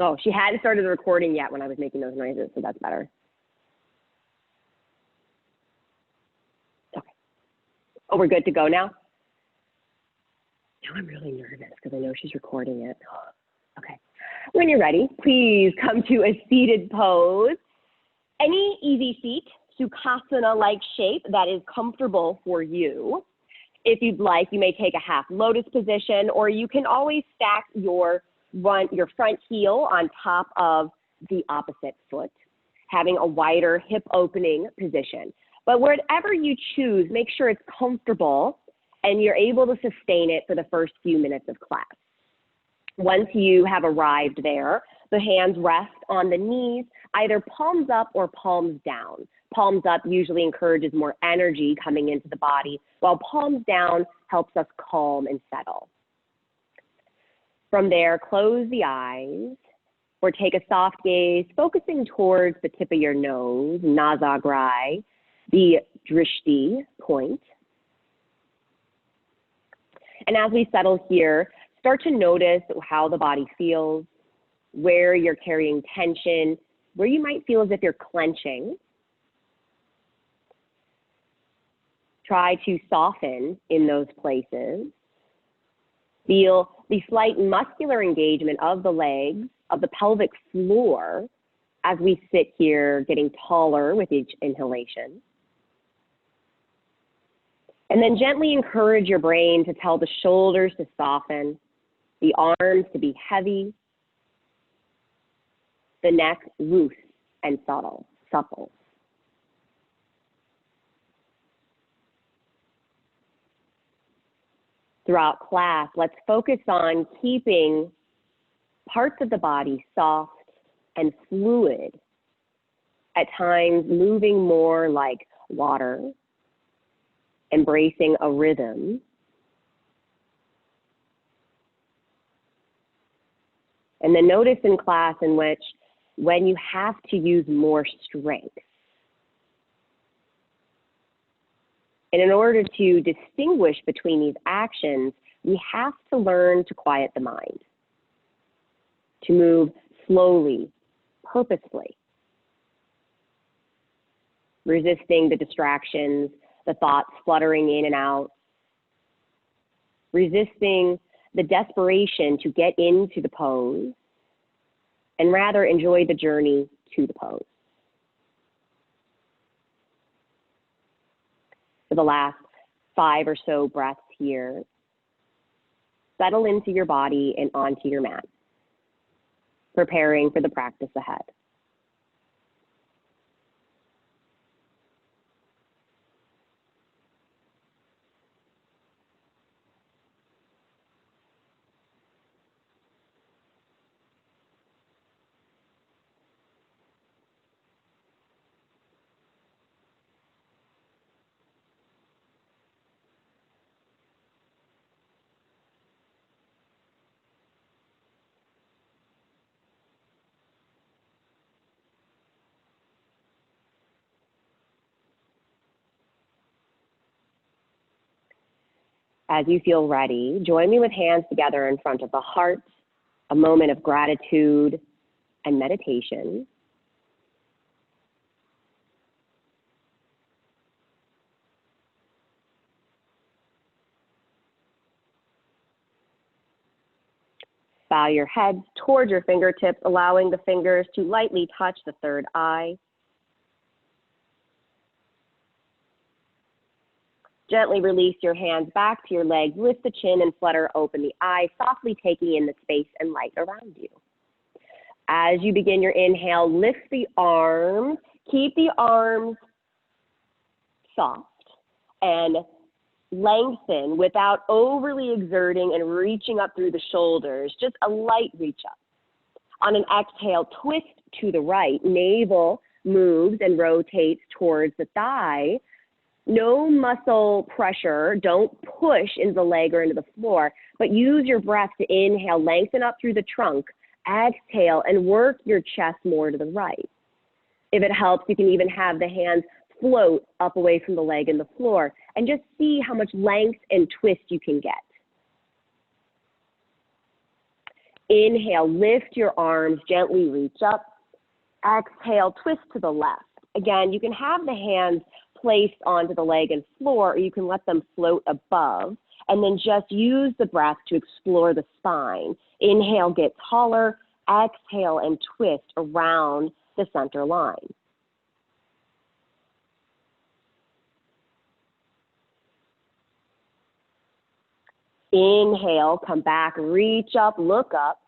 Oh, she hadn't started the recording yet when I was making those noises, so that's better. Okay. Oh, we're good to go now? Now I'm really nervous because I know she's recording it. Okay. When you're ready, please come to a seated pose. Any easy seat, Sukhasana-like shape that is comfortable for you. If you'd like, you may take a half lotus position, or you can always stack your front heel on top of the opposite foot, having a wider hip opening position. But whatever you choose, make sure it's comfortable and you're able to sustain it for the first few minutes of class. Once you have arrived there, the hands rest on the knees, either palms up or palms down. Palms up usually encourages more energy coming into the body, while palms down helps us calm and settle. From there, close the eyes or take a soft gaze, focusing towards the tip of your nose, Nasagrai, the drishti point. And as we settle here, start to notice how the body feels, where you're carrying tension, where you might feel as if you're clenching. Try to soften in those places. Feel the slight muscular engagement of the legs, of the pelvic floor, as we sit here getting taller with each inhalation. And then gently encourage your brain to tell the shoulders to soften, the arms to be heavy, the neck loose and supple. Throughout class, let's focus on keeping parts of the body soft and fluid, at times moving more like water, embracing a rhythm. And then notice in class in which when you have to use more strength. And in order to distinguish between these actions, we have to learn to quiet the mind, to move slowly, purposefully, resisting the distractions, the thoughts fluttering in and out, resisting the desperation to get into the pose, and rather enjoy the journey to the pose. For the last 5 or so breaths here, settle into your body and onto your mat, preparing for the practice ahead. As you feel ready, join me with hands together in front of the heart, a moment of gratitude and meditation. Bow your head towards your fingertips, allowing the fingers to lightly touch the third eye. Gently release your hands back to your legs, lift the chin and flutter open the eyes, softly taking in the space and light around you. As you begin your inhale, lift the arms, keep the arms soft and lengthen without overly exerting and reaching up through the shoulders, just a light reach up. On an exhale, twist to the right, navel moves and rotates towards the thigh. No muscle pressure, don't push into the leg or into the floor, but use your breath to inhale, lengthen up through the trunk, exhale, and work your chest more to the right. If it helps, you can even have the hands float up away from the leg and the floor, and just see how much length and twist you can get. Inhale, lift your arms, gently reach up. Exhale, twist to the left. Again, you can have the hands placed onto the leg and floor, or you can let them float above, and then just use the breath to explore the spine. Inhale, get taller. Exhale, and twist around the center line. Inhale, come back, reach up, look up.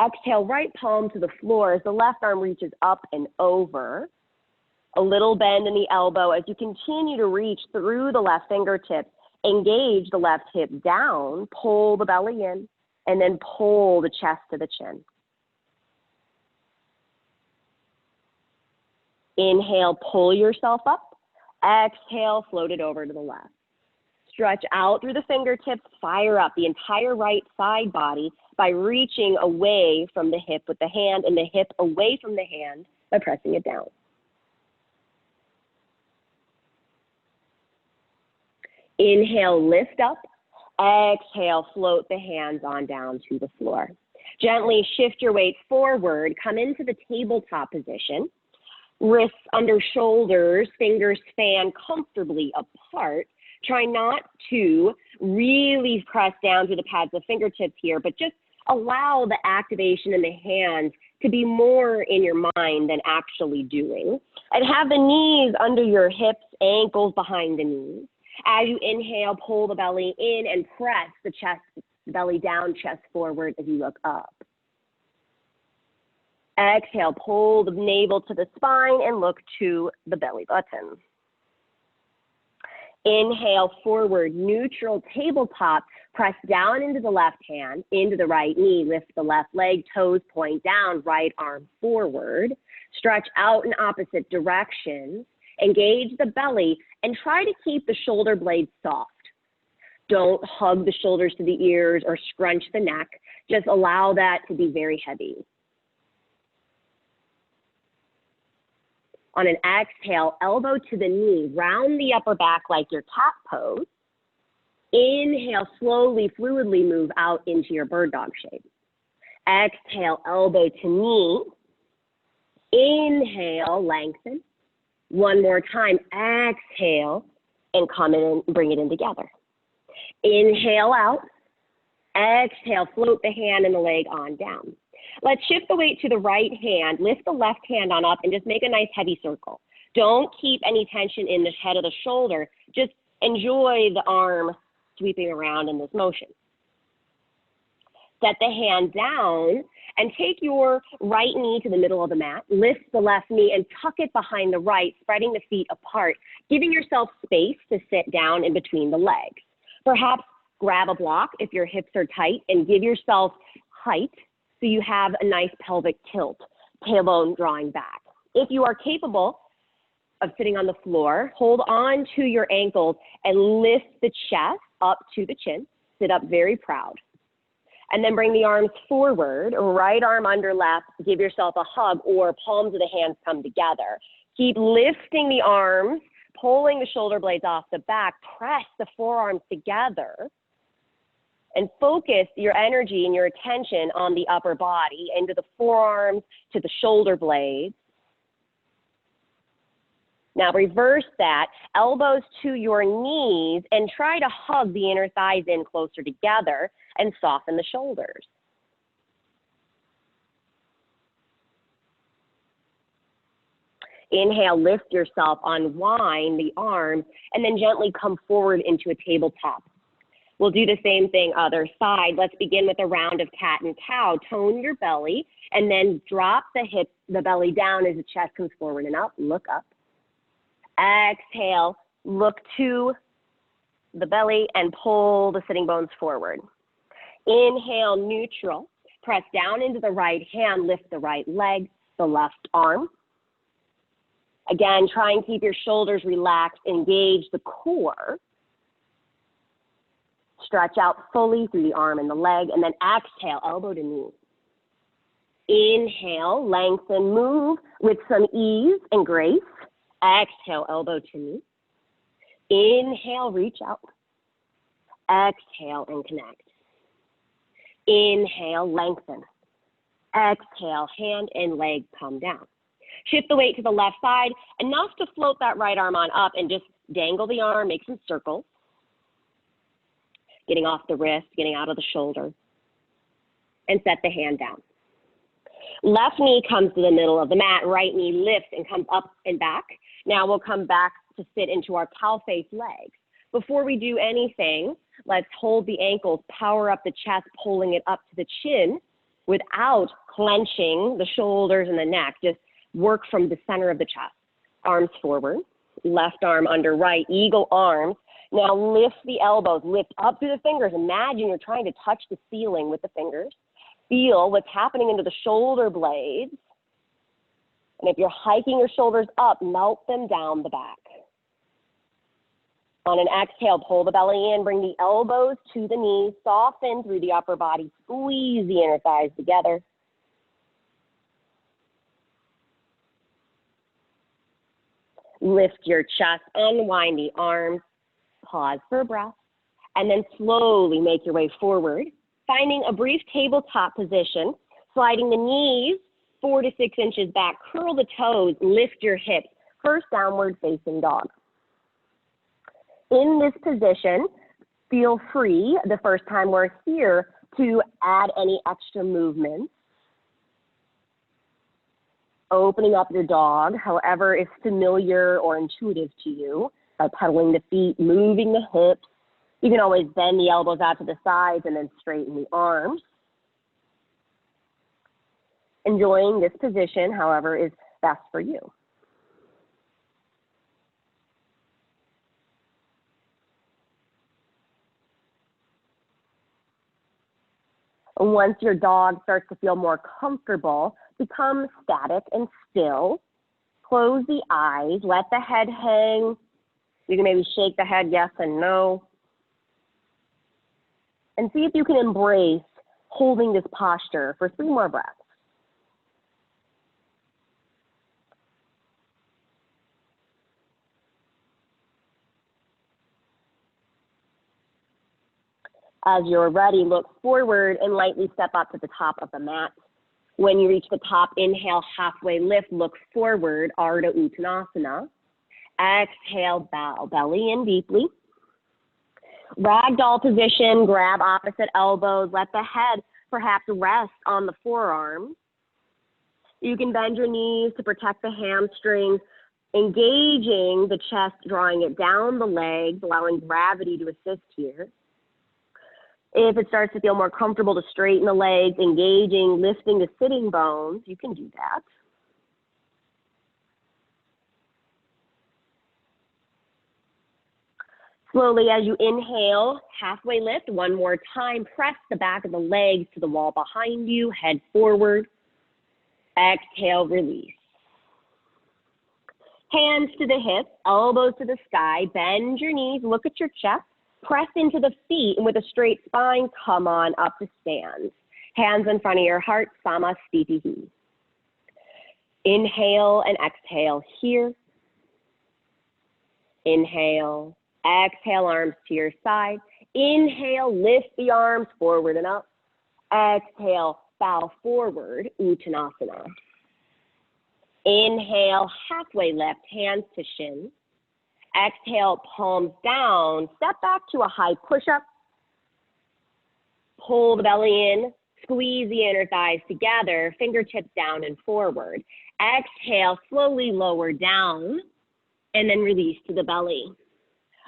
Exhale, right palm to the floor as the left arm reaches up and over. A little bend in the elbow as you continue to reach through the left fingertips. Engage the left hip down, pull the belly in, and then pull the chest to the chin. Inhale, pull yourself up. Exhale, float it over to the left. Stretch out through the fingertips, fire up the entire right side body by reaching away from the hip with the hand and the hip away from the hand by pressing it down. Inhale, lift up. Exhale, float the hands on down to the floor. Gently shift your weight forward, come into the tabletop position. Wrists under shoulders, fingers fan comfortably apart. Try not to really press down to the pads of fingertips here, but just allow the activation in the hands to be more in your mind than actually doing. And have the knees under your hips, ankles behind the knees. As you inhale, pull the belly in and press the chest, belly down, chest forward as you look up. Exhale, pull the navel to the spine and look to the belly button. Inhale, forward, neutral tabletop. Press down into the left hand, into the right knee. Lift the left leg, toes point down, right arm forward. Stretch out in opposite directions. Engage the belly and try to keep the shoulder blades soft. Don't hug the shoulders to the ears or scrunch the neck. Just allow that to be very heavy. On an exhale, elbow to the knee, round the upper back like your cat pose. Inhale, slowly, fluidly move out into your bird dog shape. Exhale, elbow to knee. Inhale, lengthen. One more time, exhale, and come in and bring it in together. Inhale out. Exhale, float the hand and the leg on down. Let's shift the weight to the right hand, lift the left hand on up, and just make a nice heavy circle. Don't keep any tension in the head of the shoulder. Just enjoy the arm sweeping around in this motion. Set the hand down and take your right knee to the middle of the mat. Lift the left knee and tuck it behind the right, spreading the feet apart, giving yourself space to sit down in between the legs. Perhaps grab a block if your hips are tight and give yourself height so you have a nice pelvic tilt, tailbone drawing back. If you are capable of sitting on the floor, hold on to your ankles and lift the chest up to the chin. Sit up very proud. And then bring the arms forward, right arm under left, give yourself a hug or palms of the hands come together. Keep lifting the arms, pulling the shoulder blades off the back, press the forearms together, and focus your energy and your attention on the upper body, into the forearms, to the shoulder blades. Now reverse that, elbows to your knees, and try to hug the inner thighs in closer together and soften the shoulders. Inhale, lift yourself, unwind the arms, and then gently come forward into a tabletop. We'll do the same thing other side. Let's begin with a round of cat and cow. Tone your belly, and then drop the hips, the belly down as the chest comes forward and up. Look up. Exhale, look to the belly and pull the sitting bones forward. Inhale, neutral. Press down into the right hand, lift the right leg, the left arm. Again, try and keep your shoulders relaxed, engage the core. Stretch out fully through the arm and the leg, and then exhale, elbow to knee. Inhale, lengthen, move with some ease and grace. Exhale, elbow to knee. Inhale, reach out. Exhale and connect. Inhale, lengthen. Exhale, hand and leg come down. Shift the weight to the left side, enough to float that right arm on up and just dangle the arm, make some circles. Getting off the wrist, getting out of the shoulder. And set the hand down. Left knee comes to the middle of the mat, right knee lifts and comes up and back. Now we'll come back to sit into our cow face legs. Before we do anything, let's hold the ankles, power up the chest, pulling it up to the chin without clenching the shoulders and the neck. Just work from the center of the chest. Arms forward, left arm under right, eagle arms. Now lift the elbows, lift up through the fingers. Imagine you're trying to touch the ceiling with the fingers. Feel what's happening into the shoulder blades. And if you're hiking your shoulders up, melt them down the back. On an exhale, pull the belly in, bring the elbows to the knees, soften through the upper body, squeeze the inner thighs together. Lift your chest, unwind the arms, pause for a breath, and then slowly make your way forward, finding a brief tabletop position, sliding the knees 4 to 6 inches back, curl the toes, lift your hips, first downward facing dog. In this position, feel free the first time we're here to add any extra movements. Opening up your dog, however is familiar or intuitive to you, by pedaling the feet, moving the hips. You can always bend the elbows out to the sides and then straighten the arms. Enjoying this position, however, is best for you. Once your dog starts to feel more comfortable, become static and still. Close the eyes, let the head hang. You can maybe shake the head yes and no. And see if you can embrace holding this posture for 3 more breaths. As you're ready, look forward and lightly step up to the top of the mat. When you reach the top, inhale, halfway lift, look forward, Ardha Uttanasana. Exhale, bow, belly in deeply. Ragdoll position, grab opposite elbows, let the head perhaps rest on the forearms. You can bend your knees to protect the hamstrings, engaging the chest, drawing it down the legs, allowing gravity to assist here. If it starts to feel more comfortable to straighten the legs, engaging, lifting the sitting bones, you can do that. Slowly as you inhale, halfway lift, 1 more time, press the back of the legs to the wall behind you, head forward. Exhale, release. Hands to the hips, elbows to the sky, bend your knees, look at your chest. Press into the feet, and with a straight spine, come on up to stand. Hands in front of your heart, Samasthiti. Inhale and exhale here. Inhale, exhale, arms to your side. Inhale, lift the arms forward and up. Exhale, bow forward, Uttanasana. Inhale, halfway lift, hands to shins. Exhale, palms down, step back to a high push-up. Pull the belly in, squeeze the inner thighs together, fingertips down and forward. Exhale, slowly lower down, and then release to the belly.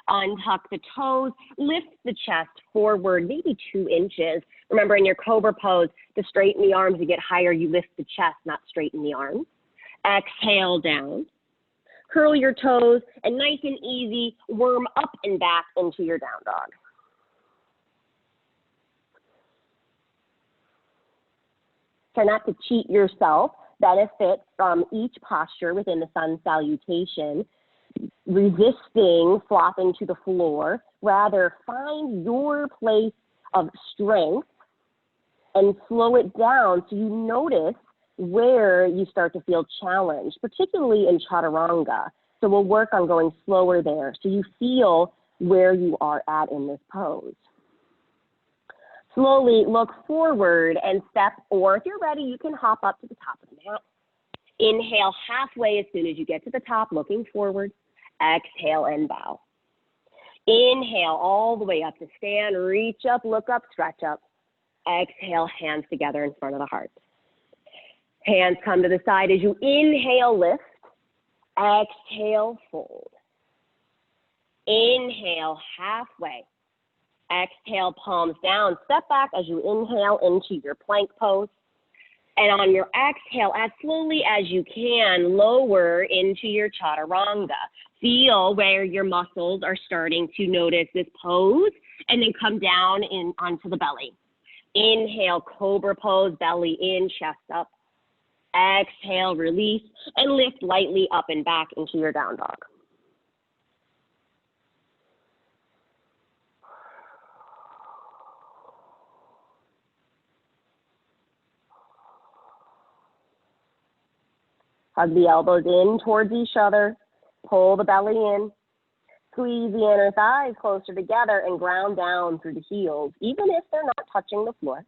Untuck the toes, lift the chest forward, maybe 2 inches. Remember in your cobra pose, to straighten the arms, you get higher, you lift the chest, not straighten the arms. Exhale down. Curl your toes, and nice and easy, worm up and back into your down dog. Try not to cheat yourself. Benefit from each posture within the sun salutation, resisting flopping to the floor. Rather, find your place of strength and slow it down so you notice where you start to feel challenged, particularly in chaturanga. So we'll work on going slower there so you feel where you are at in this pose. Slowly look forward and step, or if you're ready, you can hop up to the top of the mat. Inhale halfway as soon as you get to the top, looking forward. Exhale and bow. Inhale all the way up to stand, reach up, look up, stretch up. Exhale, hands together in front of the heart. Hands come to the side as you inhale, lift. Exhale, fold. Inhale, halfway. Exhale, palms down. Step back as you inhale into your plank pose. And on your exhale, as slowly as you can, lower into your chaturanga. Feel where your muscles are starting to notice this pose, and then come down onto the belly. Inhale, cobra pose, belly in, chest up. Exhale, release, and lift lightly up and back into your down dog. Hug the elbows in towards each other. Pull the belly in. Squeeze the inner thighs closer together and ground down through the heels, even if they're not touching the floor.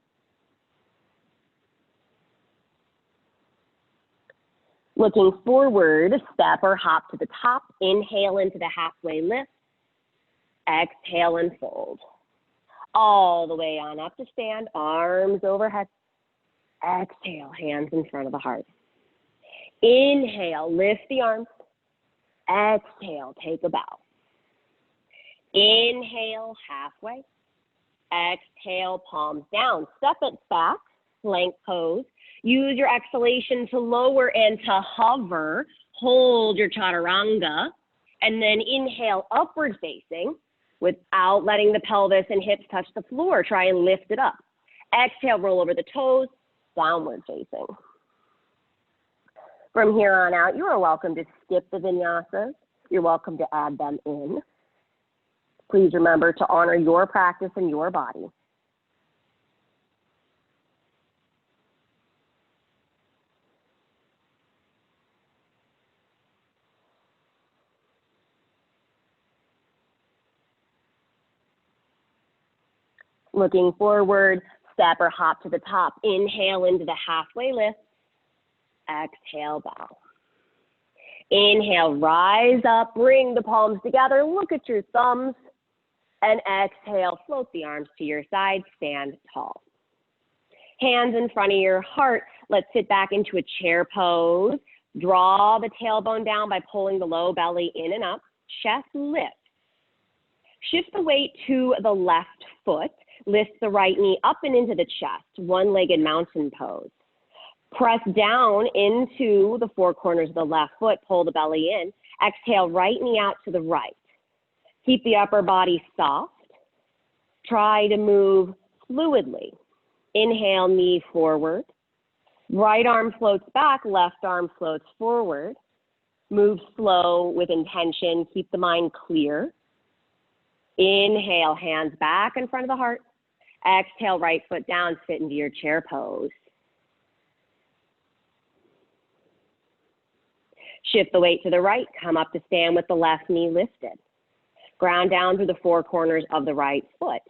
Looking forward, step or hop to the top. Inhale into the halfway lift. Exhale and fold. All the way on up to stand, arms overhead. Exhale, hands in front of the heart. Inhale, lift the arms. Exhale, take a bow. Inhale, halfway. Exhale, palms down. Step it back, plank pose. Use your exhalation to lower and to hover. Hold your chaturanga. And then inhale, upward facing without letting the pelvis and hips touch the floor. Try and lift it up. Exhale, roll over the toes, downward facing. From here on out, you are welcome to skip the vinyasas. You're welcome to add them in. Please remember to honor your practice and your body. Looking forward, step or hop to the top. Inhale into the halfway lift. Exhale, bow. Inhale, rise up, bring the palms together, look at your thumbs, and exhale, float the arms to your side, stand tall. Hands in front of your heart. Let's sit back into a chair pose. Draw the tailbone down by pulling the low belly in and up. Chest lift. Shift the weight to the left foot. Lift the right knee up and into the chest, one-legged mountain pose. Press down into the four corners of the left foot, pull the belly in. Exhale, right knee out to the right. Keep the upper body soft. Try to move fluidly. Inhale, knee forward. Right arm floats back, left arm floats forward. Move slow with intention, keep the mind clear. Inhale, hands back in front of the heart. Exhale, right foot down, sit into your chair pose. Shift the weight to the right, come up to stand with the left knee lifted. Ground down through the four corners of the right foot.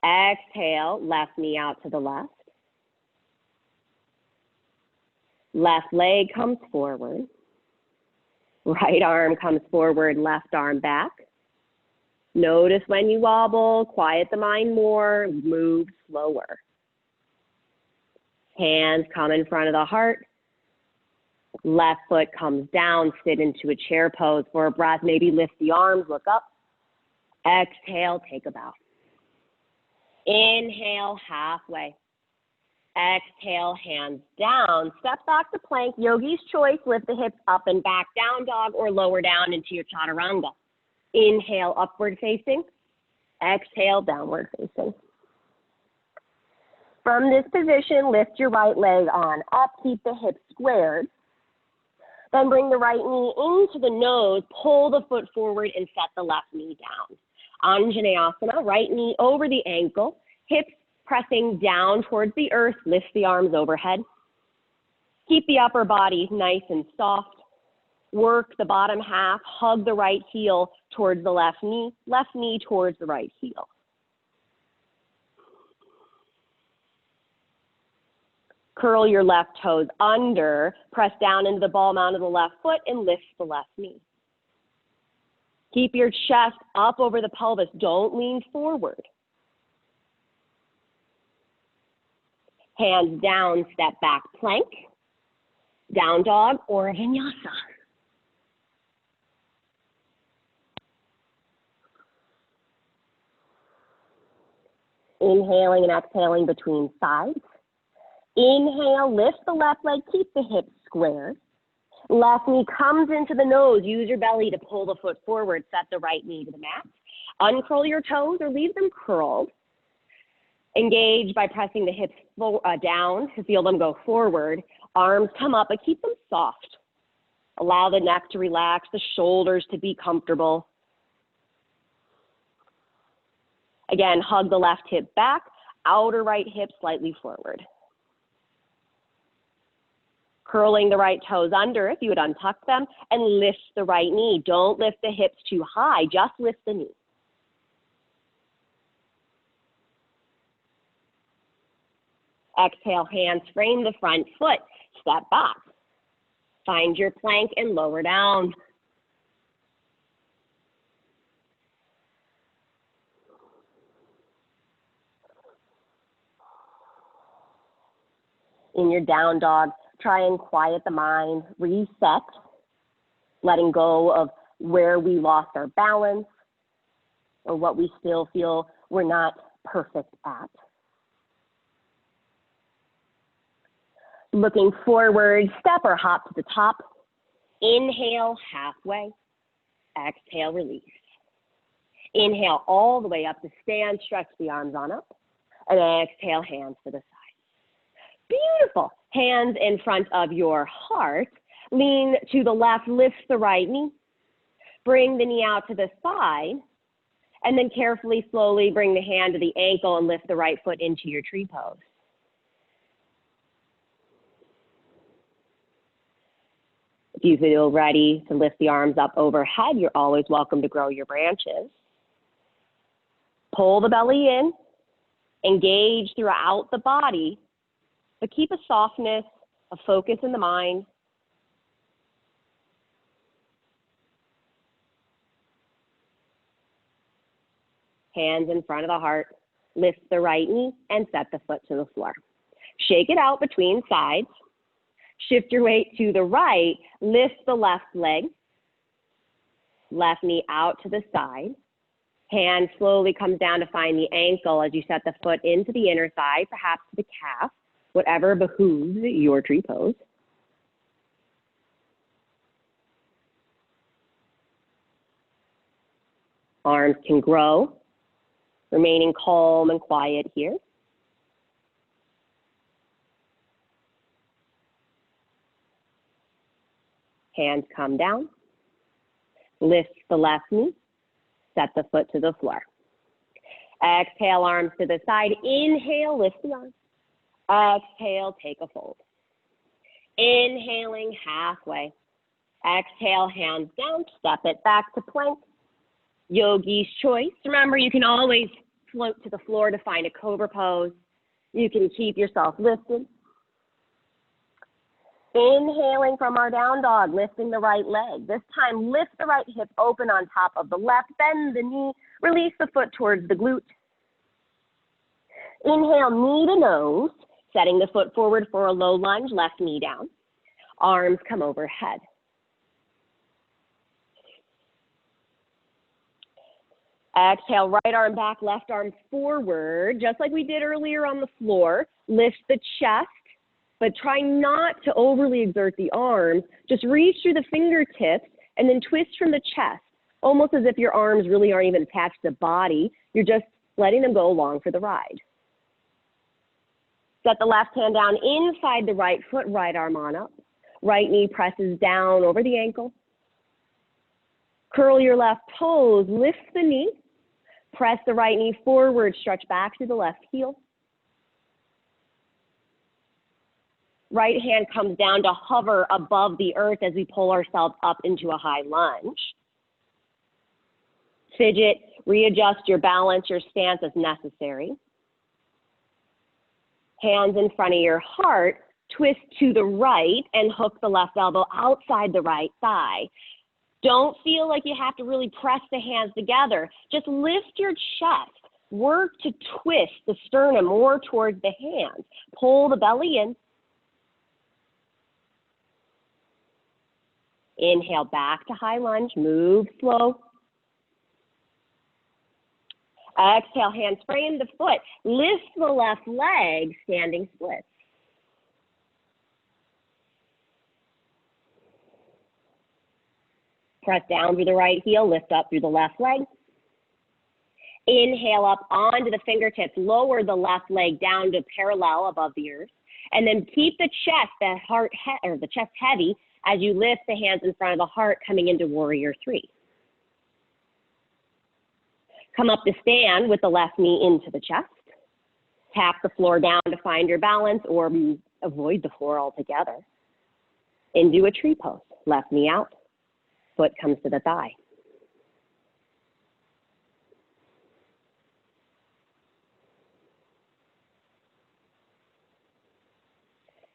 Exhale, left knee out to the left. Left leg comes forward. Right arm comes forward, left arm back. Notice when you wobble, quiet the mind more, move slower. Hands come in front of the heart. Left foot comes down, sit into a chair pose for a breath. Maybe lift the arms, look up. Exhale, take a bow. Inhale, halfway. Exhale, hands down. Step back to plank, yogi's choice. Lift the hips up and back, down dog, or lower down into your chaturanga. Inhale, upward facing. Exhale, downward facing. From this position, lift your right leg on up. Keep the hips squared. Then bring the right knee into the nose. Pull the foot forward and set the left knee down. Anjaneyasana, right knee over the ankle. Hips pressing down towards the earth. Lift the arms overhead. Keep the upper body nice and soft. Work the bottom half. Hug the right heel towards the left knee towards the right heel. Curl your left toes under, press down into the ball mound of the left foot and lift the left knee. Keep your chest up over the pelvis. Don't lean forward. Hands down, step back plank, down dog or vinyasa. Inhaling and exhaling between sides. Inhale, lift the left leg, keep the hips square. Left knee comes into the nose. Use your belly to pull the foot forward. Set the right knee to the mat. Uncurl your toes or leave them curled. Engage by pressing the hips down to feel them go forward. Arms come up, but keep them soft. Allow the neck to relax, the shoulders to be comfortable. Again, hug the left hip back, outer right hip slightly forward. Curling the right toes under, if you would untuck them, and lift the right knee. Don't lift the hips too high, just lift the knee. Exhale, hands frame the front foot, step back. Find your plank and lower down. In your down dog, try and quiet the mind, reset, letting go of where we lost our balance or what we still feel we're not perfect at. Looking forward, step or hop to the top. Inhale, halfway. Exhale, release. Inhale all the way up to stand, stretch the arms on up. And exhale, hands to the side. Beautiful. Hands in front of your heart. Lean to the left, lift the right knee. Bring the knee out to the side. And then carefully, slowly bring the hand to the ankle and lift the right foot into your tree pose. If you feel ready to lift the arms up overhead, you're always welcome to grow your branches. Pull the belly in, engage throughout the body, but keep a softness, a focus in the mind. Hands in front of the heart, lift the right knee and set the foot to the floor. Shake it out between sides. Shift your weight to the right, lift the left leg, left knee out to the side. Hand slowly comes down to find the ankle as you set the foot into the inner thigh, perhaps to the calf, whatever behooves your tree pose. Arms can grow, remaining calm and quiet here. Hands come down, lift the left knee, set the foot to the floor. Exhale, arms to the side. Inhale, lift the arms. Exhale, take a fold. Inhaling, halfway. Exhale, hands down, step it back to plank. Yogi's choice. Remember, you can always float to the floor to find a cobra pose. You can keep yourself lifted. Inhaling from our down dog, lifting the right leg. This time, lift the right hip open on top of the left, bend the knee, release the foot towards the glute. Inhale, knee to nose, setting the foot forward for a low lunge, left knee down. Arms come overhead. Exhale, right arm back, left arm forward, just like we did earlier on the floor. Lift the chest. But try not to overly exert the arms. Just reach through the fingertips and then twist from the chest, almost as if your arms really aren't even attached to the body. You're just letting them go along for the ride. Set the left hand down inside the right foot, right arm on up. Right knee presses down over the ankle. Curl your left toes, lift the knee. Press the right knee forward, stretch back to the left heel. Right hand comes down to hover above the earth as we pull ourselves up into a high lunge. Fidget, readjust your balance, your stance as necessary. Hands in front of your heart, twist to the right and hook the left elbow outside the right thigh. Don't feel like you have to really press the hands together. Just lift your chest. Work to twist the sternum more towards the hands. Pull the belly in. Inhale back to high lunge. Move slow. Exhale, hands frame the foot. Lift the left leg, standing split. Press down through the right heel, lift up through the left leg. Inhale up onto the fingertips, lower the left leg down to parallel above the earth. And then keep the chest, the chest heavy as you lift the hands in front of the heart, coming into warrior three. Come up to stand with the left knee into the chest. Tap the floor down to find your balance or avoid the floor altogether. Into a tree pose. Left knee out. Foot comes to the thigh.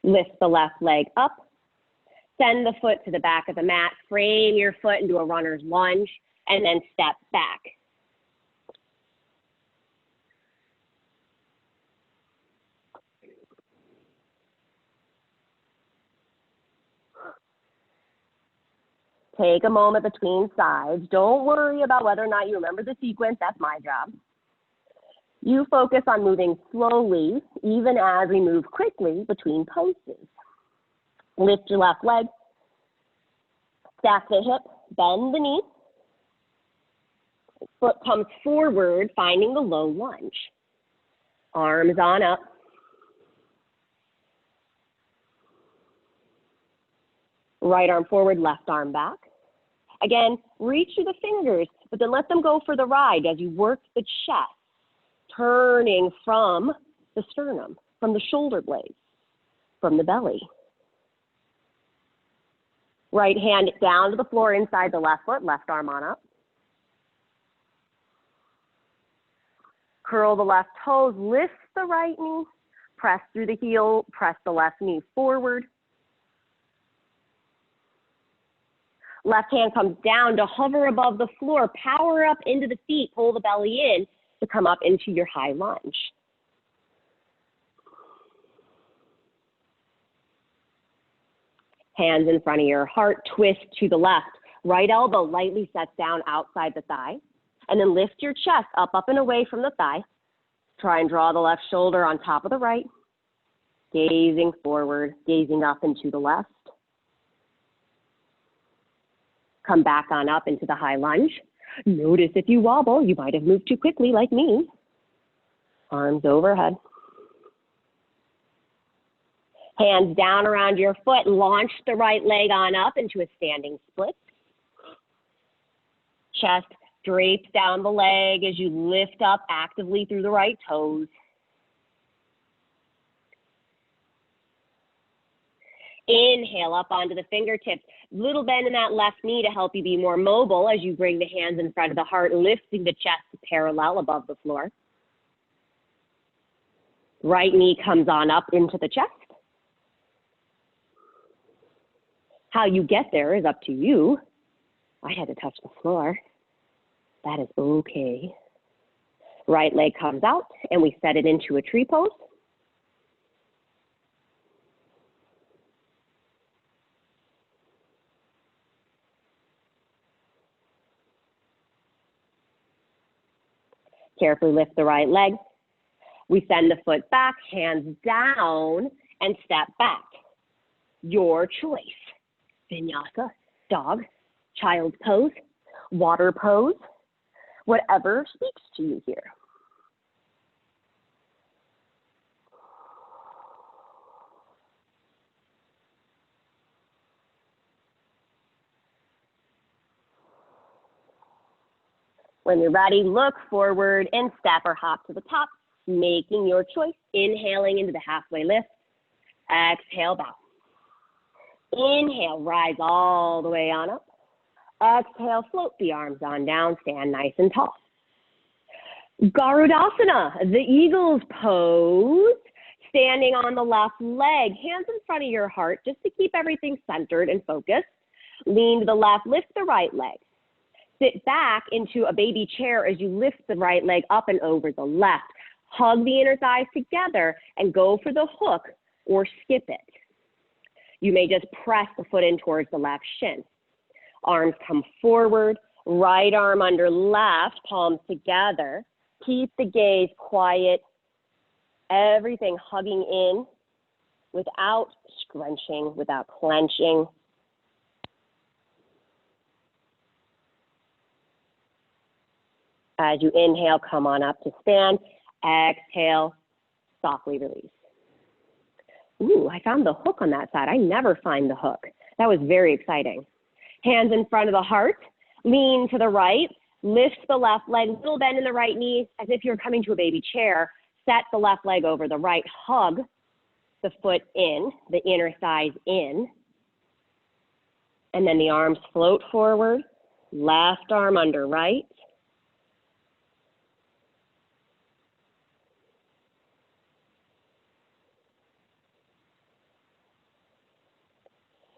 Lift the left leg up. Send the foot to the back of the mat. Frame your foot into a runner's lunge and then step back. Take a moment between sides. Don't worry about whether or not you remember the sequence. That's my job. You focus on moving slowly, even as we move quickly between poses. Lift your left leg. Stack the hip. Bend the knee. Foot comes forward, finding the low lunge. Arms on up. Right arm forward, left arm back. Again, reach through the fingers, but then let them go for the ride as you work the chest, turning from the sternum, from the shoulder blades, from the belly. Right hand down to the floor inside the left foot, left arm on up. Curl the left toes, lift the right knee, press through the heel, press the left knee forward. Left hand comes down to hover above the floor, power up into the feet, pull the belly in to come up into your high lunge. Hands in front of your heart, twist to the left. Right elbow lightly sets down outside the thigh. And then lift your chest up and away from the thigh. Try and draw the left shoulder on top of the right. Gazing forward, gazing up and to the left. Come back on up into the high lunge. Notice if you wobble, you might have moved too quickly like me. Arms overhead. Hands down around your foot, launch the right leg on up into a standing split. Chest drapes down the leg as you lift up actively through the right toes. Inhale up onto the fingertips. Little bend in that left knee to help you be more mobile as you bring the hands in front of the heart, lifting the chest parallel above the floor. Right knee comes on up into the chest. How you get there is up to you. I had to touch the floor. That is okay. Right leg comes out and we set it into a tree pose. Carefully lift the right leg. We send the foot back, hands down, and step back. Your choice. Vinyasa, dog, child's pose, water pose, whatever speaks to you here. When you're ready, look forward and step or hop to the top, making your choice. Inhaling into the halfway lift. Exhale, bow. Inhale, rise all the way on up. Exhale, float the arms on down, stand nice and tall. Garudasana, the eagle's pose. Standing on the left leg, hands in front of your heart, just to keep everything centered and focused. Lean to the left, lift the right leg. Sit back into a baby chair as you lift the right leg up and over the left. Hug the inner thighs together and go for the hook or skip it. You may just press the foot in towards the left shin. Arms come forward, right arm under left, palms together. Keep the gaze quiet. Everything hugging in without scrunching, without clenching. As you inhale, come on up to stand. Exhale, softly release. Ooh, I found the hook on that side. I never find the hook. That was very exciting. Hands in front of the heart. Lean to the right. Lift the left leg. Little bend in the right knee as if you're coming to a baby chair. Set the left leg over the right. Hug the foot in, the inner thighs in. And then the arms float forward. Left arm under right.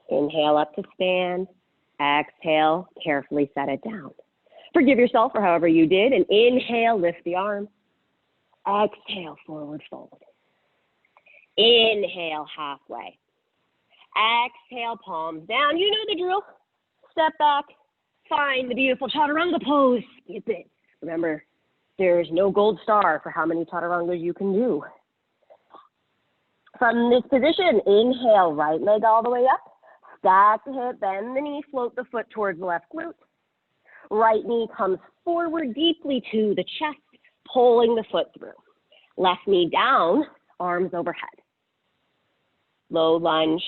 Inhale up to stand. Exhale, carefully set it down. Forgive yourself for however you did, and inhale, lift the arm. Exhale, forward fold. Inhale, halfway. Exhale, palms down. You know the drill. Step back. Find the beautiful chaturanga pose. Skip it. Remember, there's no gold star for how many chaturangas you can do. From this position, inhale, right leg all the way up. Stack the hip, bend the knee, float the foot towards the left glute. Right knee comes forward deeply to the chest, pulling the foot through. Left knee down, arms overhead. Low lunge.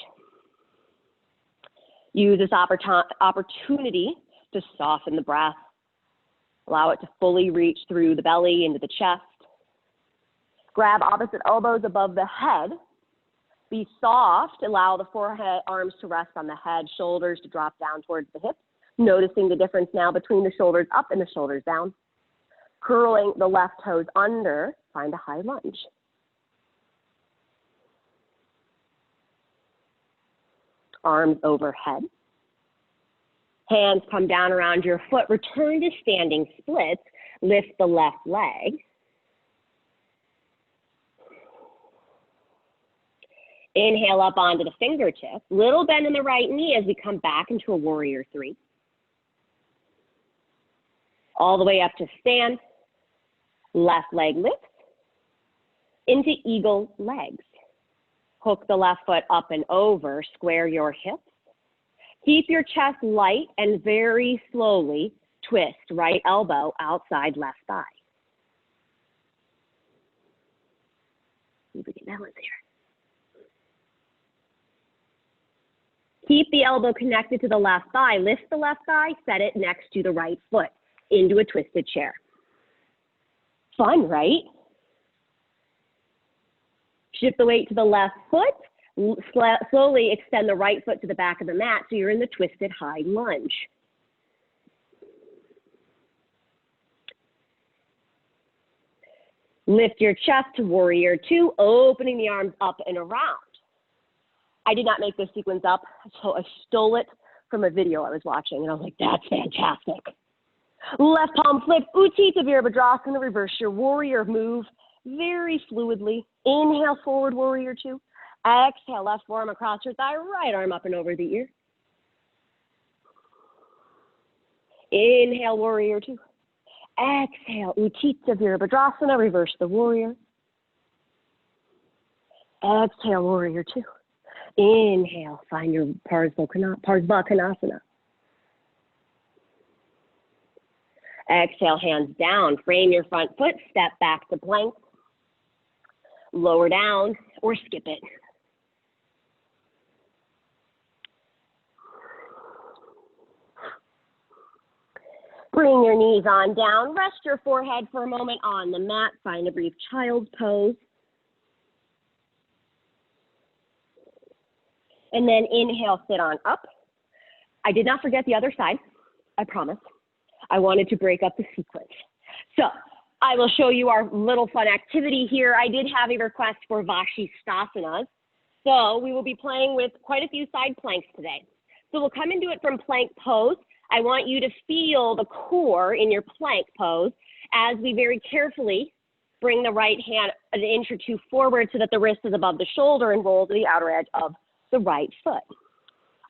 Use this opportunity to soften the breath. Allow it to fully reach through the belly into the chest. Grab opposite elbows above the head. Be soft. Allow the forehead, arms to rest on the head, shoulders to drop down towards the hips. Noticing the difference now between the shoulders up and the shoulders down. Curling the left toes under, find a high lunge. Arms overhead. Hands come down around your foot. Return to standing splits. Lift the left leg. Inhale up onto the fingertips. Little bend in the right knee as we come back into a warrior three. All the way up to stand. Left leg lifts into eagle legs. Hook the left foot up and over. Square your hips. Keep your chest light and very slowly twist right elbow outside left thigh. See if we can balance here. Keep the elbow connected to the left thigh. Lift the left thigh, set it next to the right foot into a twisted chair. Fun, right? Shift the weight to the left foot. Slowly extend the right foot to the back of the mat so you're in the twisted high lunge. Lift your chest to warrior two, opening the arms up and around. I did not make this sequence up, so I stole it from a video I was watching, and I was like, that's fantastic. Left palm flip, Utthita Virabhadrasana, reverse your warrior move very fluidly. Inhale, forward warrior two. Exhale, left forearm across your thigh, right arm up and over the ear. Inhale, warrior two. Exhale, Utthita Virabhadrasana, reverse the warrior. Exhale, warrior two. Inhale, find your Parsvokanasana. Exhale, hands down. Frame your front foot, step back to plank. Lower down or skip it. Bring your knees on down. Rest your forehead for a moment on the mat. Find a brief child's pose. And then inhale, sit on up. I did not forget the other side, I promise. I wanted to break up the sequence. So I will show you our little fun activity here. I did have a request for Vashistasanas. So we will be playing with quite a few side planks today. So we'll come and do it from plank pose. I want you to feel the core in your plank pose as we very carefully bring the right hand an inch or two forward so that the wrist is above the shoulder and roll to the outer edge of the right foot.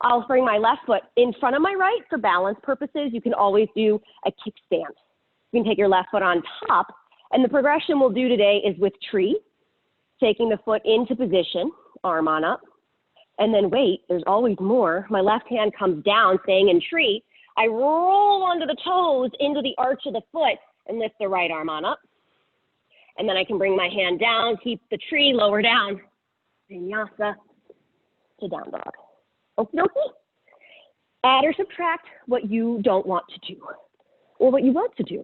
I'll bring my left foot in front of my right for balance purposes. You can always do a kickstand. You can take your left foot on top, and the progression we'll do today is with tree, taking the foot into position, arm on up, and then wait, there's always more. My left hand comes down, staying in tree. I roll onto the toes into the arch of the foot and lift the right arm on up. And then I can bring my hand down, keep the tree, lower down, vinyasa to down dog. Okie dokie. Add or subtract what you don't want to do or what you want to do.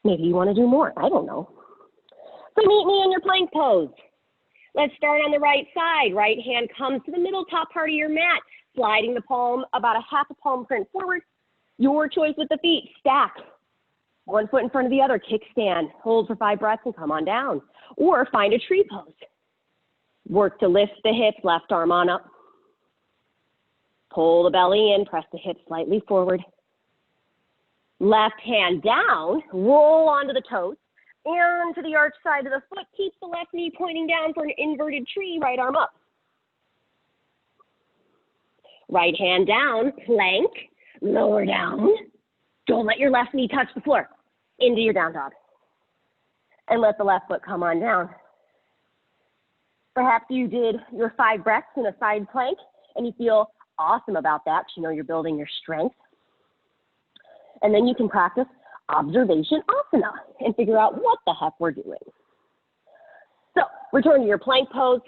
Maybe you want to do more. I don't know. So meet me in your plank pose. Let's start on the right side. Right hand comes to the middle top part of your mat, sliding the palm about a half a palm print forward. Your choice with the feet. Stack. One foot in front of the other. Kickstand. Hold for 5 breaths and come on down. Or find a tree pose. Work to lift the hips, left arm on up. Pull the belly in, press the hips slightly forward. Left hand down, roll onto the toes. And to the arch side of the foot, keep the left knee pointing down for an inverted tree, right arm up. Right hand down, plank, lower down. Don't let your left knee touch the floor. Into your down dog. And let the left foot come on down. Perhaps you did your 5 breaths in a side plank and you feel awesome about that because you know you're building your strength. And then you can practice observation asana and figure out what the heck we're doing. So return to your plank pose,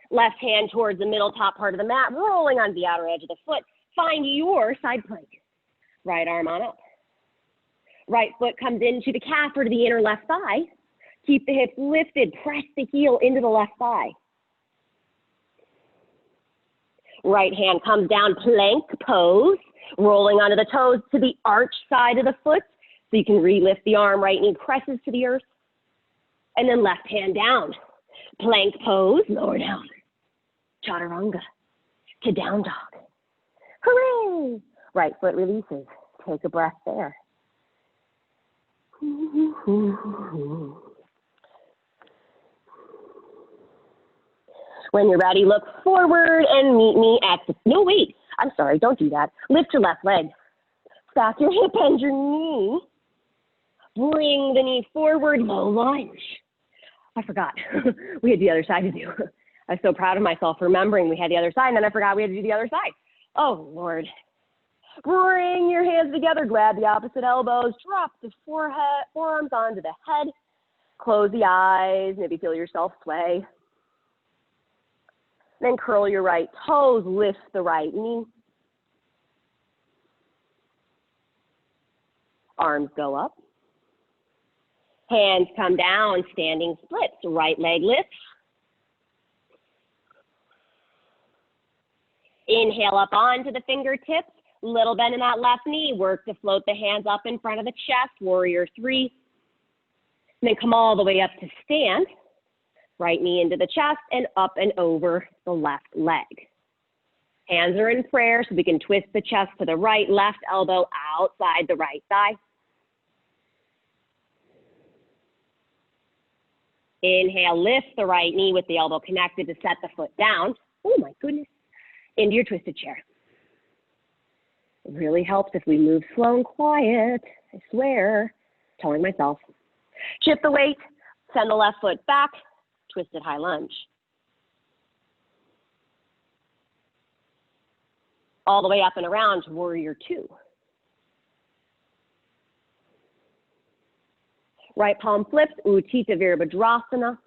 left hand towards the middle top part of the mat, rolling on the outer edge of the foot. Find your side plank. Right arm on up. Right foot comes into the calf or to the inner left thigh. Keep the hips lifted, press the heel into the left thigh. Right hand comes down, plank pose, rolling onto the toes to the arch side of the foot. So you can re-lift the arm, right knee presses to the earth. And then left hand down. Plank pose, lower down. Chaturanga to down dog. Hooray! Right foot releases. Take a breath there. When you're ready, look forward and meet me at the, no wait, I'm sorry, don't do that. Lift your left leg. Stack your hip and your knee. Bring the knee forward, low lunge. I forgot. We had the other side to do. I was so proud of myself for remembering we had the other side, and then I forgot we had to do the other side. Oh, Lord. Bring your hands together, grab the opposite elbows, drop the forearms onto the head, close the eyes, maybe feel yourself sway. Then curl your right toes, lift the right knee. Arms go up. Hands come down, standing splits, right leg lifts. Inhale up onto the fingertips, little bend in that left knee. Work to float the hands up in front of the chest, warrior 3. And then come all the way up to stand. Right knee into the chest and up and over the left leg. Hands are in prayer so we can twist the chest to the right, left elbow outside the right thigh. Inhale, lift the right knee with the elbow connected to set the foot down. Oh my goodness. Into your twisted chair. It really helps if we move slow and quiet. I swear. Telling myself. Shift the weight. Send the left foot back. Twisted high lunge. All the way up and around to warrior 2. Right palm flips, Utthita Virabhadrasana.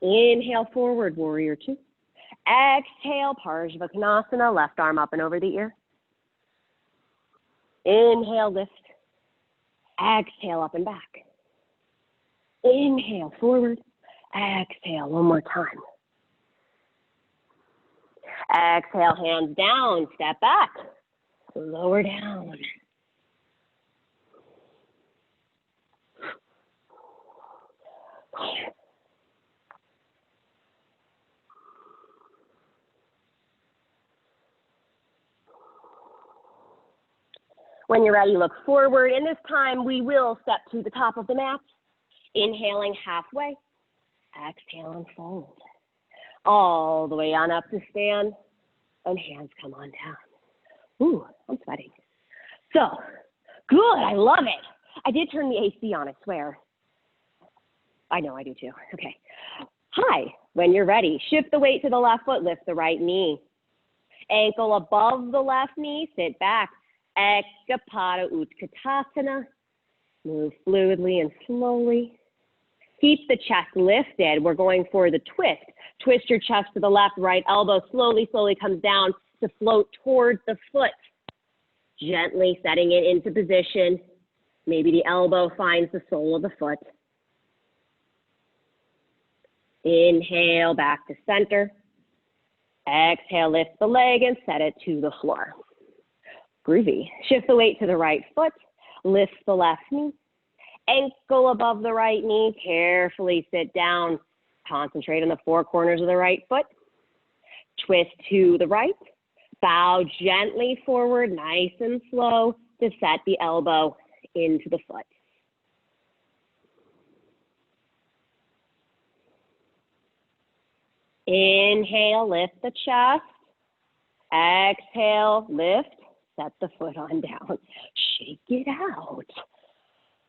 Inhale forward, warrior 2. Exhale, Parsvokanasana, left arm up and over the ear. Inhale, lift. Exhale, up and back. Inhale, forward. Exhale, one more time. Exhale, hands down, step back. Lower down. When you're ready, look forward, and this time we will step to the top of the mat, inhaling halfway, exhale and fold. All the way on up to stand, and hands come on down. Ooh, I'm sweating. So, good, I love it. I did turn the AC on, I swear. I know I do too, okay. Hi, when you're ready, shift the weight to the left foot, lift the right knee. Ankle above the left knee, sit back. Ekapada Utkatasana. Move fluidly and slowly. Keep the chest lifted. We're going for the twist. Twist your chest to the left, right elbow slowly comes down to float towards the foot. Gently setting it into position. Maybe the elbow finds the sole of the foot. Inhale, back to center. Exhale, lift the leg and set it to the floor. Groovy. Shift the weight to the right foot. Lift the left knee. Ankle above the right knee. Carefully sit down. Concentrate on the four corners of the right foot. Twist to the right. Bow gently forward, nice and slow, to set the elbow into the foot. Inhale, lift the chest. Exhale, lift, set the foot on down. Shake it out.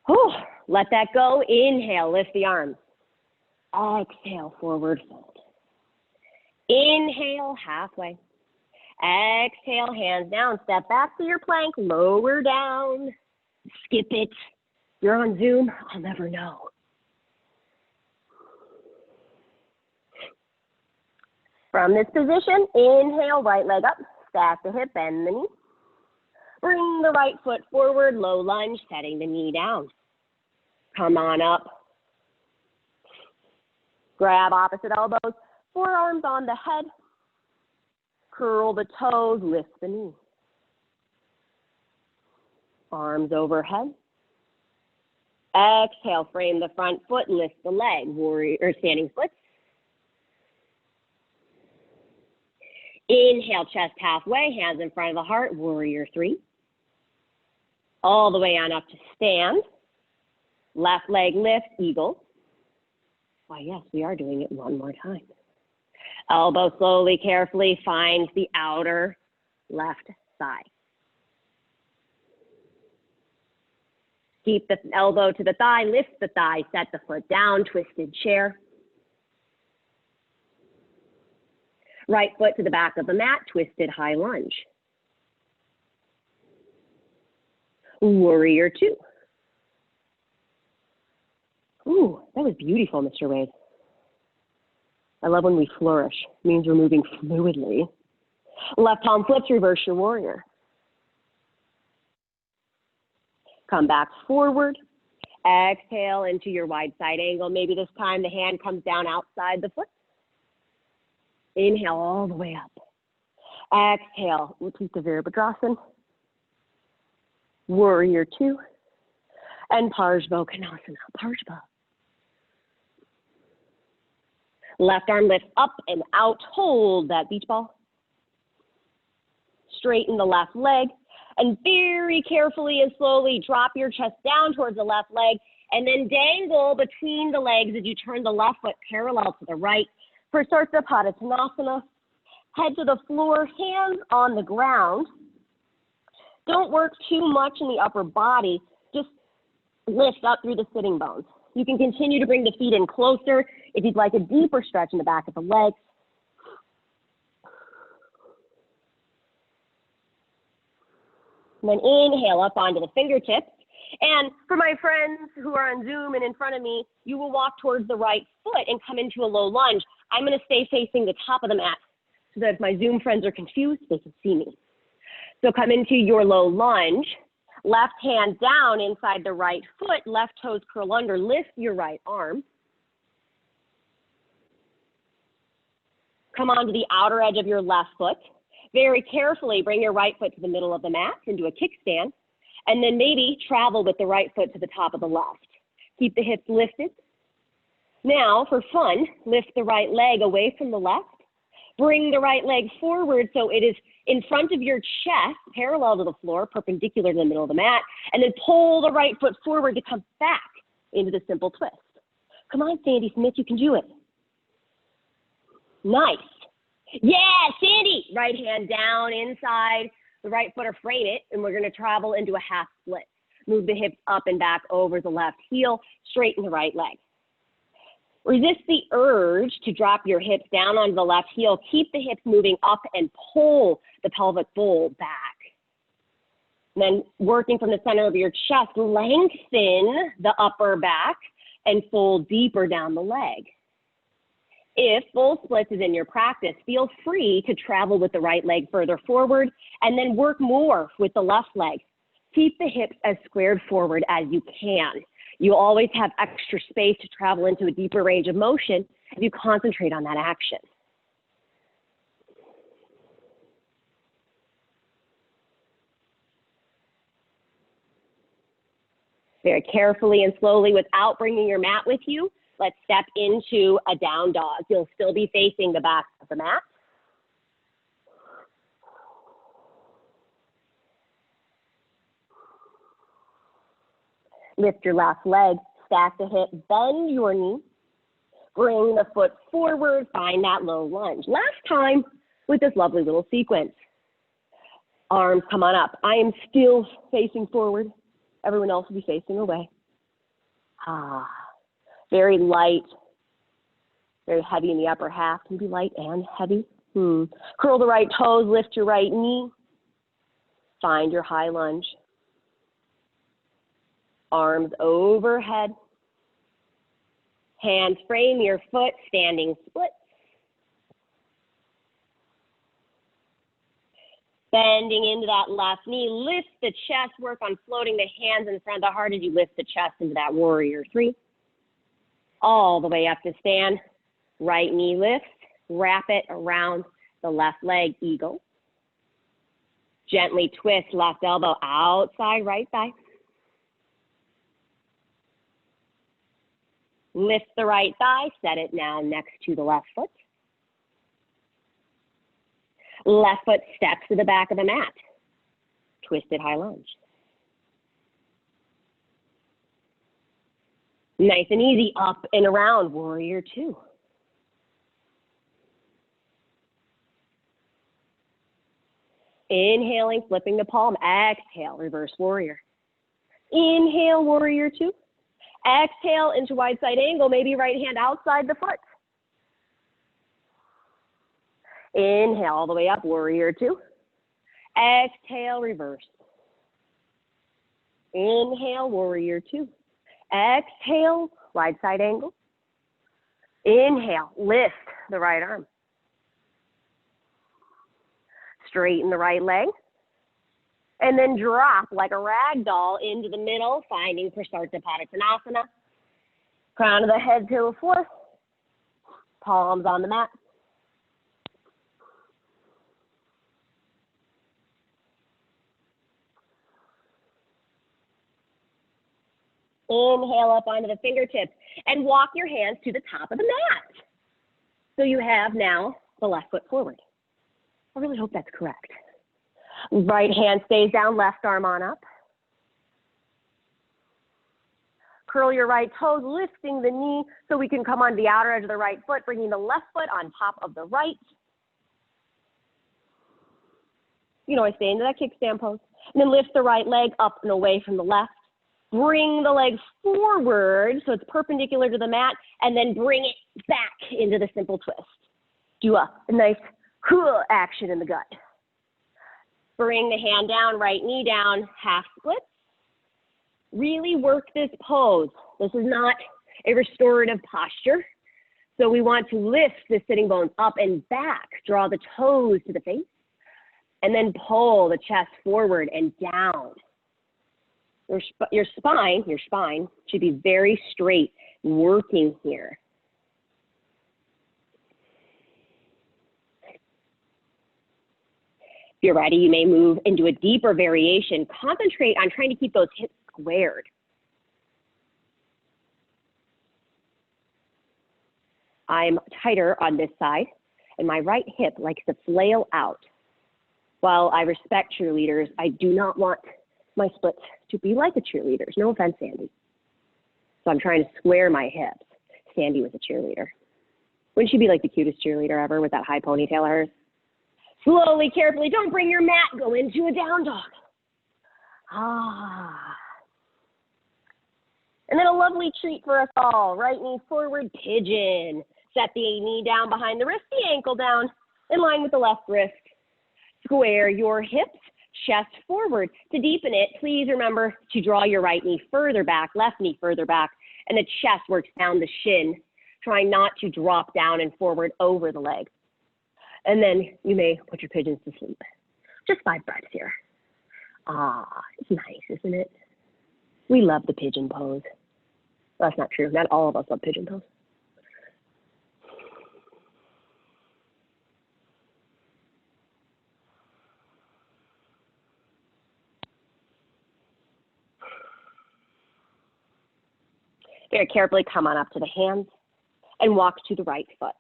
Whew. Let that go. Inhale, lift the arms. Exhale, forward fold. Inhale, halfway. Exhale, hands down. Step back to your plank, lower down. Skip it. You're on Zoom, I'll never know. From this position, inhale, right leg up, stack the hip, bend the knee. Bring the right foot forward, low lunge, setting the knee down. Come on up. Grab opposite elbows, forearms on the head. Curl the toes, lift the knee. Arms overhead. Exhale, frame the front foot, lift the leg, warrior or standing foot. Inhale, chest halfway, hands in front of the heart, warrior three. All the way on up to stand. Left leg lift, eagle. Why, yes, we are doing it one more time. Elbow slowly, carefully finds the outer left thigh. Keep the elbow to the thigh, lift the thigh, set the foot down, twisted chair. Right foot to the back of the mat, twisted high lunge. Warrior two. Ooh, that was beautiful, Mr. Wade. I love when we flourish. It means we're moving fluidly. Left palm flips, reverse your warrior. Come back forward. Exhale into your wide side angle. Maybe this time the hand comes down outside the foot. Inhale all the way up. Exhale, repeat the Virabhadrasana. Warrior two. And Parsvokanasana, Parsva. Left arm lifts up and out. Hold that beach ball. Straighten the left leg. And very carefully and slowly drop your chest down towards the left leg. And then dangle between the legs as you turn the left foot parallel to the right. For Padottanasana. Head to the floor, hands on the ground. Don't work too much in the upper body. Just lift up through the sitting bones. You can continue to bring the feet in closer if you'd like a deeper stretch in the back of the legs. And then inhale up onto the fingertips. And for my friends who are on Zoom and in front of me, you will walk towards the right foot and come into a low lunge. I'm going to stay facing the top of the mat so that if my Zoom friends are confused, they can see me. So come into your low lunge. Left hand down inside the right foot, left toes curl under, lift your right arm. Come onto the outer edge of your left foot. Very carefully bring your right foot to the middle of the mat into a kickstand, and then maybe travel with the right foot to the top of the left. Keep the hips lifted. Now, for fun, lift the right leg away from the left. Bring the right leg forward so it is in front of your chest, parallel to the floor, perpendicular to the middle of the mat, and then pull the right foot forward to come back into the simple twist. Come on, Sandy Smith, you can do it. Nice. Yeah, Sandy. Right hand down inside the right foot or frame it, and we're going to travel into a half split. Move the hips up and back over the left heel, straighten the right leg. Resist the urge to drop your hips down onto the left heel. Keep the hips moving up and pull the pelvic bowl back. And then working from the center of your chest, lengthen the upper back and fold deeper down the leg. If full splits is in your practice, feel free to travel with the right leg further forward and then work more with the left leg. Keep the hips as squared forward as you can. You always have extra space to travel into a deeper range of motion if you concentrate on that action. Very carefully and slowly, without bringing your mat with you, let's step into a down dog. You'll still be facing the back of the mat. Lift your left leg, stack the hip, bend your knee, bring the foot forward, find that low lunge. Last time with this lovely little sequence. Arms come on up. I am still facing forward. Everyone else will be facing away. Very light, very heavy in the upper half. Can be light and heavy. Curl the right toes, lift your right knee. Find your high lunge. Arms overhead. Hands frame your foot, standing split. Bending into that left knee, lift the chest, work on floating the hands in front of the heart as you lift the chest into that warrior three. All the way up to stand. Right knee lifts, wrap it around the left leg, eagle. Gently twist left elbow outside right thigh. Lift the right thigh, set it now next to the left foot. Left foot steps to the back of the mat. Twisted high lunge. Nice and easy, up and around, warrior two. Inhaling, flipping the palm. Exhale, reverse warrior. Inhale, warrior two. Exhale into wide side angle, maybe right hand outside the foot. Inhale all the way up, warrior two. Exhale, reverse. Inhale, warrior two. Exhale, wide side angle. Inhale, lift the right arm. Straighten the right leg. And then drop like a rag doll into the middle, finding Prasaarthapadasana. Crown of the head to the floor. Palms on the mat. Inhale up onto the fingertips and walk your hands to the top of the mat. So you have now the left foot forward. I really hope that's correct. Right hand stays down, left arm on up. Curl your right toes, lifting the knee so we can come on the outer edge of the right foot, bringing the left foot on top of the right. You know, I stay into that kickstand pose. And then lift the right leg up and away from the left. Bring the leg forward so it's perpendicular to the mat, and then bring it back into the simple twist. Do a nice cool action in the gut. Bring the hand down, right knee down, half split. Really work this pose. This is not a restorative posture. So we want to lift the sitting bones up and back, draw the toes to the face, and then pull the chest forward and down. Your spine should be very straight, working here. If you're ready, you may move into a deeper variation. Concentrate on trying to keep those hips squared. I'm tighter on this side, and my right hip likes to flail out. While I respect cheerleaders, I do not want my splits to be like a cheerleader's. No offense, Sandy. So I'm trying to square my hips. Sandy was a cheerleader. Wouldn't she be like the cutest cheerleader ever with that high ponytail of hers? Slowly, carefully, don't bring your mat, go into a down dog. Ah. And then a lovely treat for us all. Right knee forward, pigeon. Set the knee down behind the wrist, the ankle down, in line with the left wrist. Square your hips, chest forward. To deepen it, please remember to draw your right knee further back, left knee further back, and the chest works down the shin, trying not to drop down and forward over the leg. And then you may put your pigeons to sleep. Just 5 breaths here. Ah, it's nice, isn't it? We love the pigeon pose. Well, that's not true. Not all of us love pigeon pose. Very carefully come on up to the hands and walk to the right foot.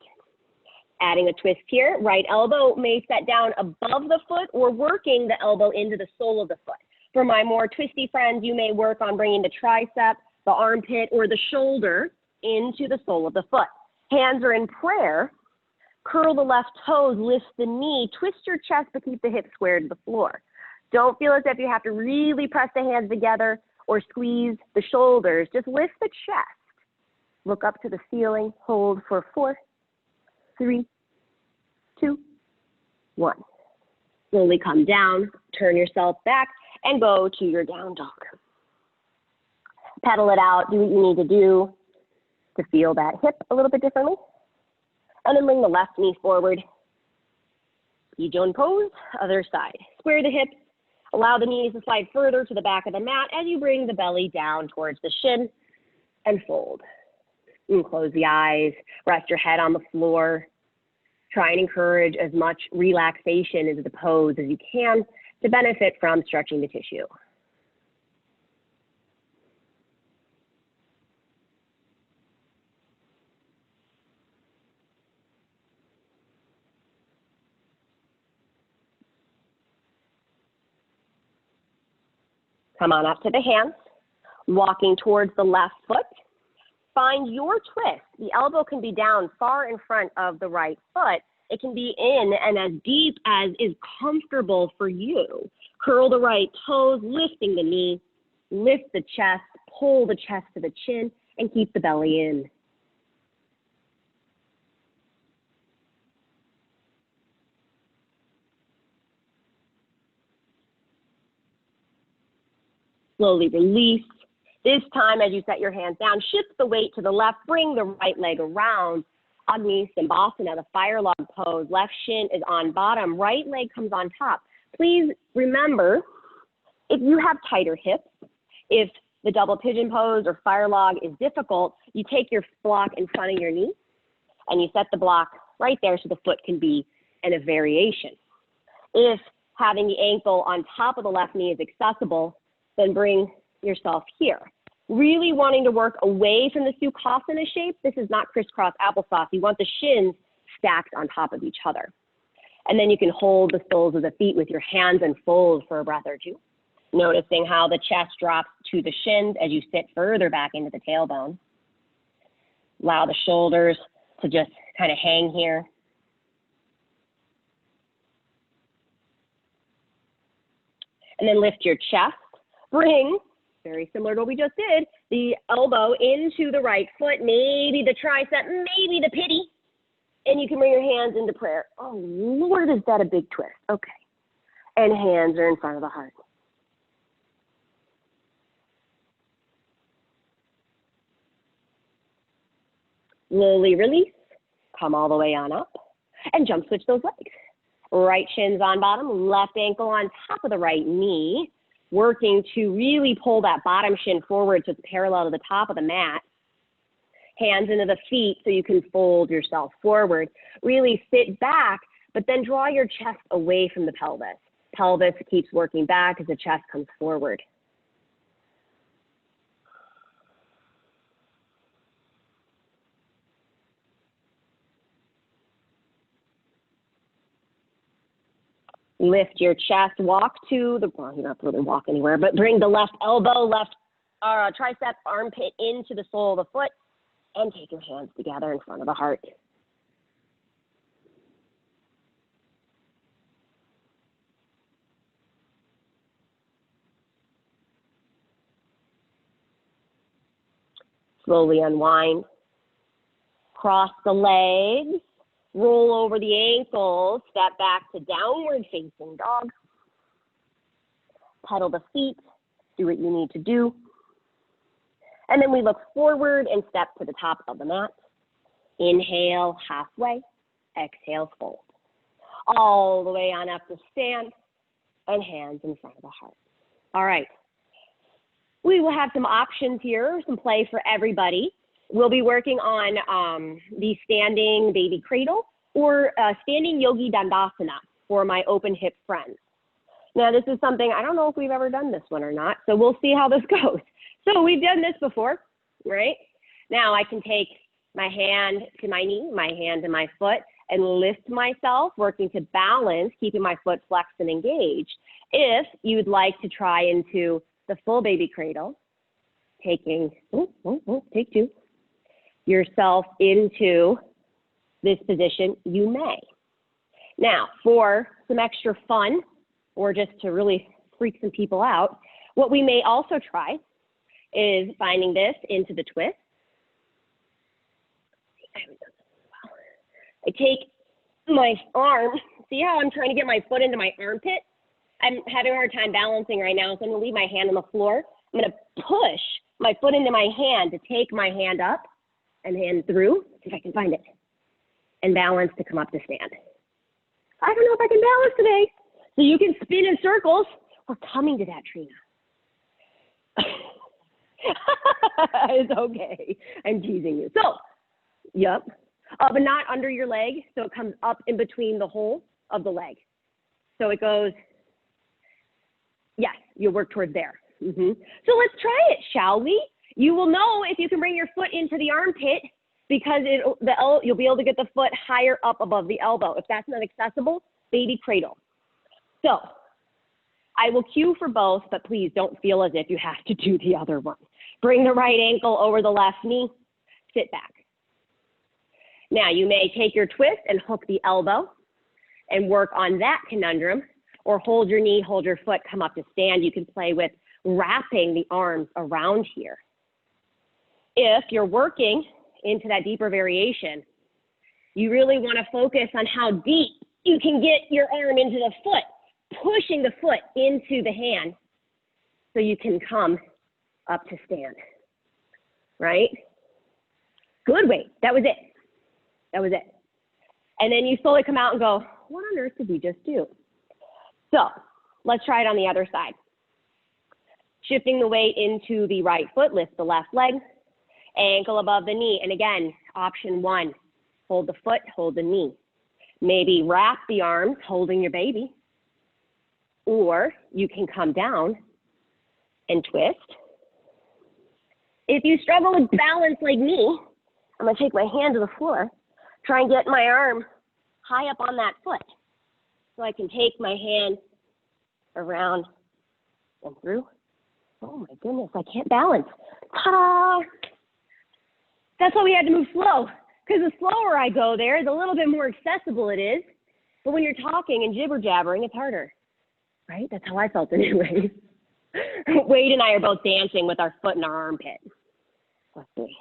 Adding a twist here, right elbow may set down above the foot or working the elbow into the sole of the foot. For my more twisty friends, you may work on bringing the tricep, the armpit, or the shoulder into the sole of the foot. Hands are in prayer. Curl the left toes, lift the knee, twist your chest, but keep the hips squared to the floor. Don't feel as if you have to really press the hands together or squeeze the shoulders. Just lift the chest. Look up to the ceiling. Hold for 4, 3, 2, 1. Slowly come down, turn yourself back, and go to your down dog. Pedal it out, do what you need to do to feel that hip a little bit differently. And then bring the left knee forward. Pigeon pose, other side. Square the hips, allow the knees to slide further to the back of the mat as you bring the belly down towards the shin and fold. And close the eyes, rest your head on the floor. Try and encourage as much relaxation into the pose as you can to benefit from stretching the tissue. Come on up to the hands, walking towards the left foot. Find your twist. The elbow can be down far in front of the right foot. It can be in and as deep as is comfortable for you. Curl the right toes, lifting the knee, lift the chest, pull the chest to the chin, and keep the belly in. Slowly release. This time, as you set your hands down, shift the weight to the left, bring the right leg around. Agni Sambhasana, the fire log pose. Left shin is on bottom, right leg comes on top. Please remember, if you have tighter hips, if the double pigeon pose or fire log is difficult, you take your block in front of your knee and you set the block right there so the foot can be in a variation. If having the ankle on top of the left knee is accessible, then bring yourself here. Really wanting to work away from the Sukhasana shape. This is not crisscross applesauce. You want the shins stacked on top of each other. And then you can hold the soles of the feet with your hands and fold for a breath or two. Noticing how the chest drops to the shins as you sit further back into the tailbone. Allow the shoulders to just kind of hang here. And then lift your chest. Bring, very similar to what we just did, the elbow into the right foot, maybe the tricep, maybe the pity. And you can bring your hands into prayer. Oh, Lord, is that a big twist? Okay. And hands are in front of the heart. Slowly release. Come all the way on up. And jump switch those legs. Right shin's on bottom, left ankle on top of the right knee. Working to really pull that bottom shin forward so it's parallel to the top of the mat. Hands into the feet so you can fold yourself forward. Really sit back, but then draw your chest away from the pelvis. Pelvis keeps working back as the chest comes forward. Lift your chest, walk to the, well, you don't have to really walk anywhere, but bring the left elbow, left tricep, armpit into the sole of the foot, and take your hands together in front of the heart. Slowly unwind. Cross the legs, roll over the ankles, step back to downward facing dog. Pedal the feet, do what you need to do. And then we look forward and step to the top of the mat. Inhale, halfway. Exhale, fold. All the way on up to stand and hands in front of the heart. All right. We will have some options here, some play for everybody. We'll be working on the standing baby cradle or standing yogi dandasana for my open hip friends. Now, this is something, I don't know if we've ever done this one or not, so we'll see how this goes. So we've done this before, right? Now I can take my hand to my knee, my hand to my foot, and lift myself, working to balance, keeping my foot flexed and engaged. If you'd like to try into the full baby cradle, taking, take two, yourself into this position, you may. Now, for some extra fun, or just to really freak some people out, what we may also try is finding this into the twist. I take my arm, see how I'm trying to get my foot into my armpit? I'm having a hard time balancing right now, so I'm gonna leave my hand on the floor. I'm gonna push my foot into my hand to take my hand up and hand through, see if I can find it, and balance to come up to stand. I don't know if I can balance today. So you can spin in circles. We're coming to that, Trina. It's okay. I'm teasing you. So, yep. But not under your leg. So it comes up in between the hole of the leg. So it goes, yes, you'll work towards there. So let's try it, shall we? You will know if you can bring your foot into the armpit because you'll be able to get the foot higher up above the elbow. If that's not accessible, baby cradle. So I will cue for both, but please don't feel as if you have to do the other one. Bring the right ankle over the left knee, sit back. Now you may take your twist and hook the elbow and work on that conundrum, or hold your knee, hold your foot, come up to stand. You can play with wrapping the arms around here. If you're working into that deeper variation, you really want to focus on how deep you can get your arm into the foot, pushing the foot into the hand so you can come up to stand, right? Good, wait, that was it. That was it. And then you slowly come out and go, what on earth did we just do? So let's try it on the other side. Shifting the weight into the right foot, lift the left leg, ankle above the knee. And again, option one, hold the foot, hold the knee. Maybe wrap the arms, holding your baby. Or you can come down and twist. If you struggle with balance like me, I'm gonna take my hand to the floor, try and get my arm high up on that foot. So I can take my hand around and through. Oh my goodness, I can't balance. Ta-da! That's why we had to move slow, because the slower I go there, the little bit more accessible it is. But when you're talking and jibber-jabbering, it's harder, right? That's how I felt anyway. Wade and I are both dancing with our foot in our armpit. Let's see.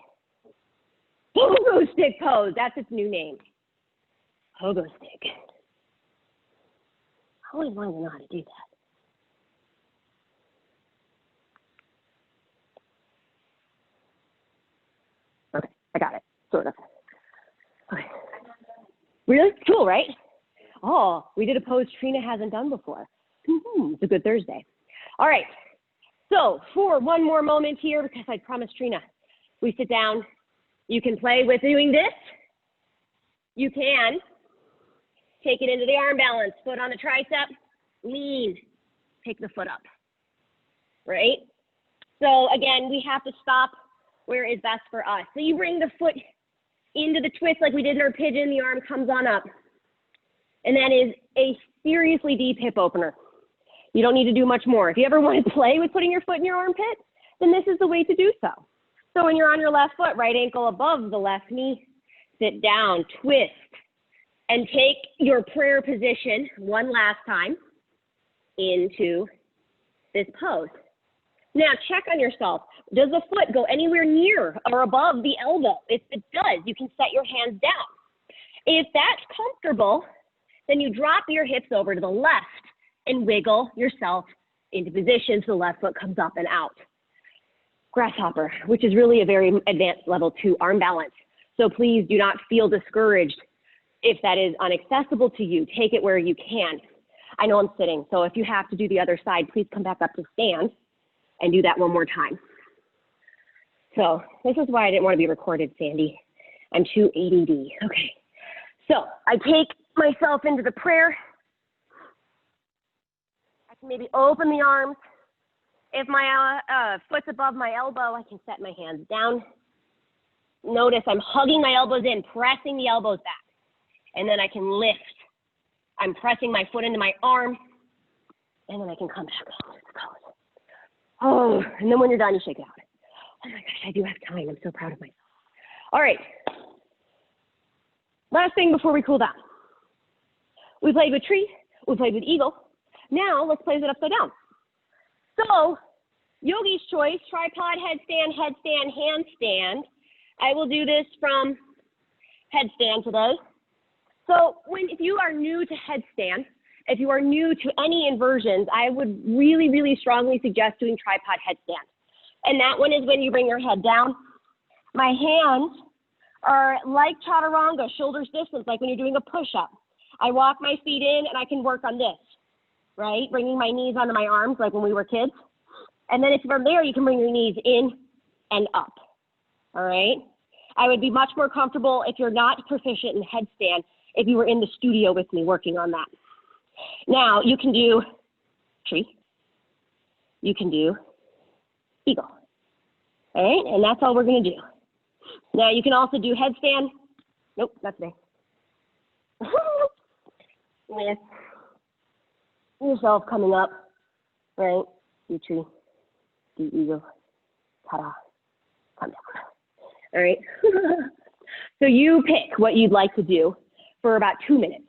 Pogo stick pose, that's its new name. Pogo stick. I always wanted to know how to do that. Okay, I got it, sort of. Okay. Really? Cool, right? Oh, we did a pose Trina hasn't done before. It's a good Thursday. All right, so for one more moment here, because I promised Trina, we sit down. You can play with doing this. You can take it into the arm balance, foot on the tricep, lean, take the foot up, right? So again, we have to stop where is best for us. So you bring the foot into the twist like we did in our pigeon, the arm comes on up. And that is a seriously deep hip opener. You don't need to do much more. If you ever want to play with putting your foot in your armpit, then this is the way to do so. So when you're on your left foot, right ankle above the left knee, sit down, twist, and take your prayer position one last time into this pose. Now check on yourself. Does the foot go anywhere near or above the elbow? If it does, you can set your hands down. If that's comfortable, then you drop your hips over to the left and wiggle yourself into position so the left foot comes up and out. Grasshopper, which is really a very advanced level 2 arm balance. So please do not feel discouraged if that is inaccessible to you. Take it where you can. I know I'm sitting, so if you have to do the other side, please come back up to stand and do that one more time. So this is why I didn't want to be recorded, Sandy. I'm too ADD. Okay. So I take myself into the prayer. I can maybe open the arms. If my foot's above my elbow, I can set my hands down. Notice I'm hugging my elbows in, pressing the elbows back. And then I can lift. I'm pressing my foot into my arm. And then I can come back up to the pose. Oh, and then when you're done, you shake it out. Oh my gosh, I do have time. I'm so proud of myself. All right. Last thing before we cool down. We played with tree. We played with eagle. Now let's play it upside down. So, yogi's choice, tripod, headstand, headstand, handstand. I will do this from headstand today. So if you are new to headstand, if you are new to any inversions, I would really, really strongly suggest doing tripod headstand. And that one is when you bring your head down. My hands are like chaturanga, shoulders distance, like when you're doing a push-up. I walk my feet in and I can work on this, right? Bringing my knees onto my arms like when we were kids. And then if from there, you can bring your knees in and up, all right? I would be much more comfortable if you're not proficient in headstand, if you were in the studio with me working on that. Now, you can do tree. You can do eagle, all right? And that's all we're gonna do. Now, you can also do headstand. Nope, that's me. With yourself coming up, right? Do tree, do eagle, ta-da, come down. All right? So you pick what you'd like to do for about 2 minutes.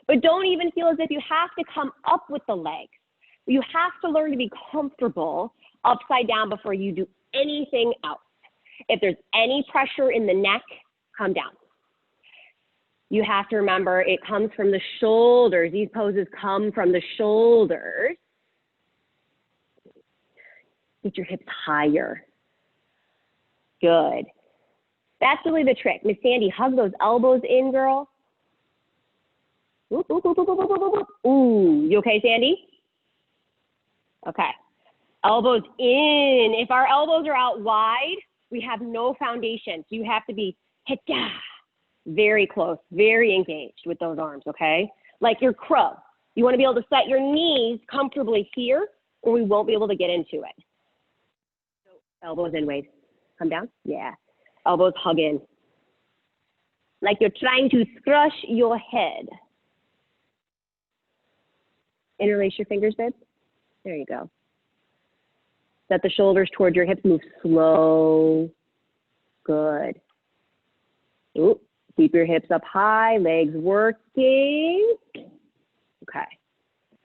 But don't even feel as if you have to come up with the legs. You have to learn to be comfortable upside down before you do anything else. If there's any pressure in the neck, come down. You have to remember it comes from the shoulders. These poses come from the shoulders. Get your hips higher. Good. That's really the trick. Miss Sandy, hug those elbows in, girl. Whoop, whoop, whoop, whoop, whoop, whoop, whoop. Ooh, you okay, Sandy? Okay. Elbows in. If our elbows are out wide, we have no foundation. So you have to be very close, very engaged with those arms, okay? Like your crow. You want to be able to set your knees comfortably here, or we won't be able to get into it. So elbows in, Wade. Come down. Yeah. Elbows hug in. Like you're trying to crush your head. Interlace your fingers, babe. There you go. Set the shoulders toward your hips. Move slow. Good. Ooh. Keep your hips up high. Legs working. Okay.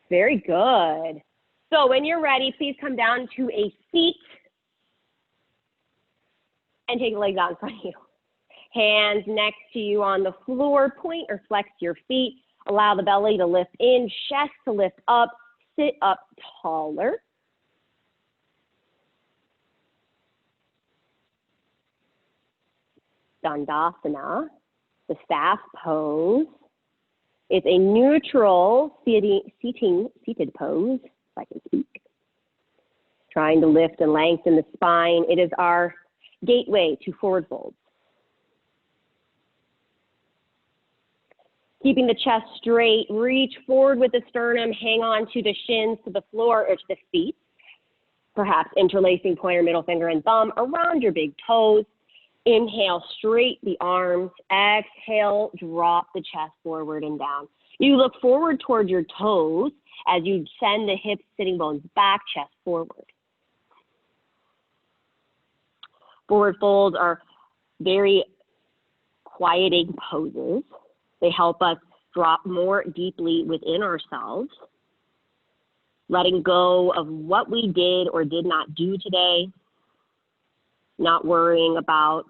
Very good. So when you're ready, please come down to a seat and take the legs out in front of you. Hands next to you on the floor. Point or flex your feet. Allow the belly to lift in, chest to lift up. Sit up taller. Dandasana, the staff pose. It's a neutral seated pose, if I can speak. Trying to lift and lengthen the spine. It is our gateway to forward folds. Keeping the chest straight, reach forward with the sternum, hang on to the shins, to the floor, or to the feet. Perhaps interlacing pointer, middle finger, and thumb around your big toes. Inhale, straight the arms. Exhale, drop the chest forward and down. You look forward towards your toes as you send the hips, sitting bones back, chest forward. Forward folds are very quieting poses. They help us drop more deeply within ourselves, letting go of what we did or did not do today, not worrying about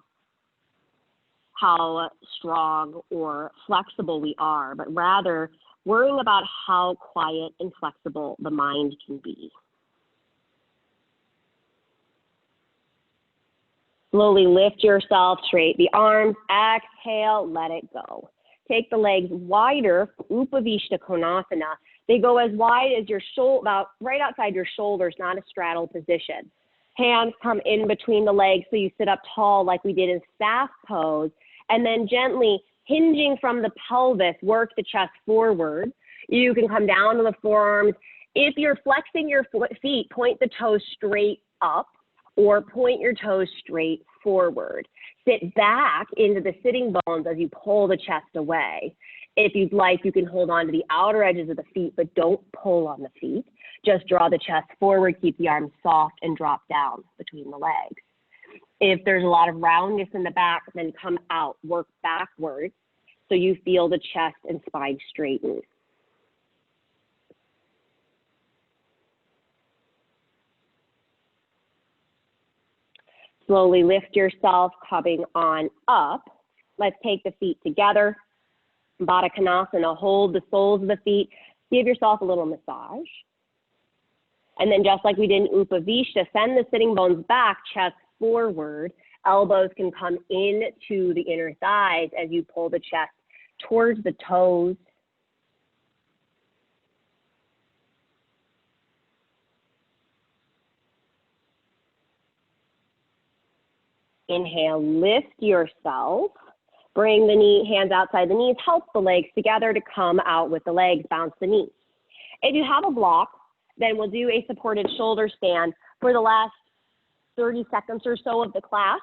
how strong or flexible we are, but rather worrying about how quiet and flexible the mind can be. Slowly lift yourself, straight the arms, exhale, let it go. Take the legs wider, Upavishta Konasana. They go as wide as your shoulder, about right outside your shoulders, not a straddle position. Hands come in between the legs so you sit up tall like we did in staff pose, and then gently hinging from the pelvis, work the chest forward. You can come down to the forearms. If you're flexing your feet, point the toes straight up or point your toes straight forward. Sit back into the sitting bones as you pull the chest away. If you'd like, you can hold on to the outer edges of the feet, but don't pull on the feet. Just draw the chest forward, keep the arms soft, and drop down between the legs. If there's a lot of roundness in the back, then come out, work backwards so you feel the chest and spine straighten. Slowly lift yourself, coming on up. Let's take the feet together. Baddha Konasana, hold the soles of the feet. Give yourself a little massage. And then just like we did in Upavishta, send the sitting bones back, chest forward. Elbows can come into the inner thighs as you pull the chest towards the toes. Inhale, lift yourself. Bring the hands outside the knees. Help the legs together to come out with the legs. Bounce the knees. If you have a block, then we'll do a supported shoulder stand for the last 30 seconds or so of the class.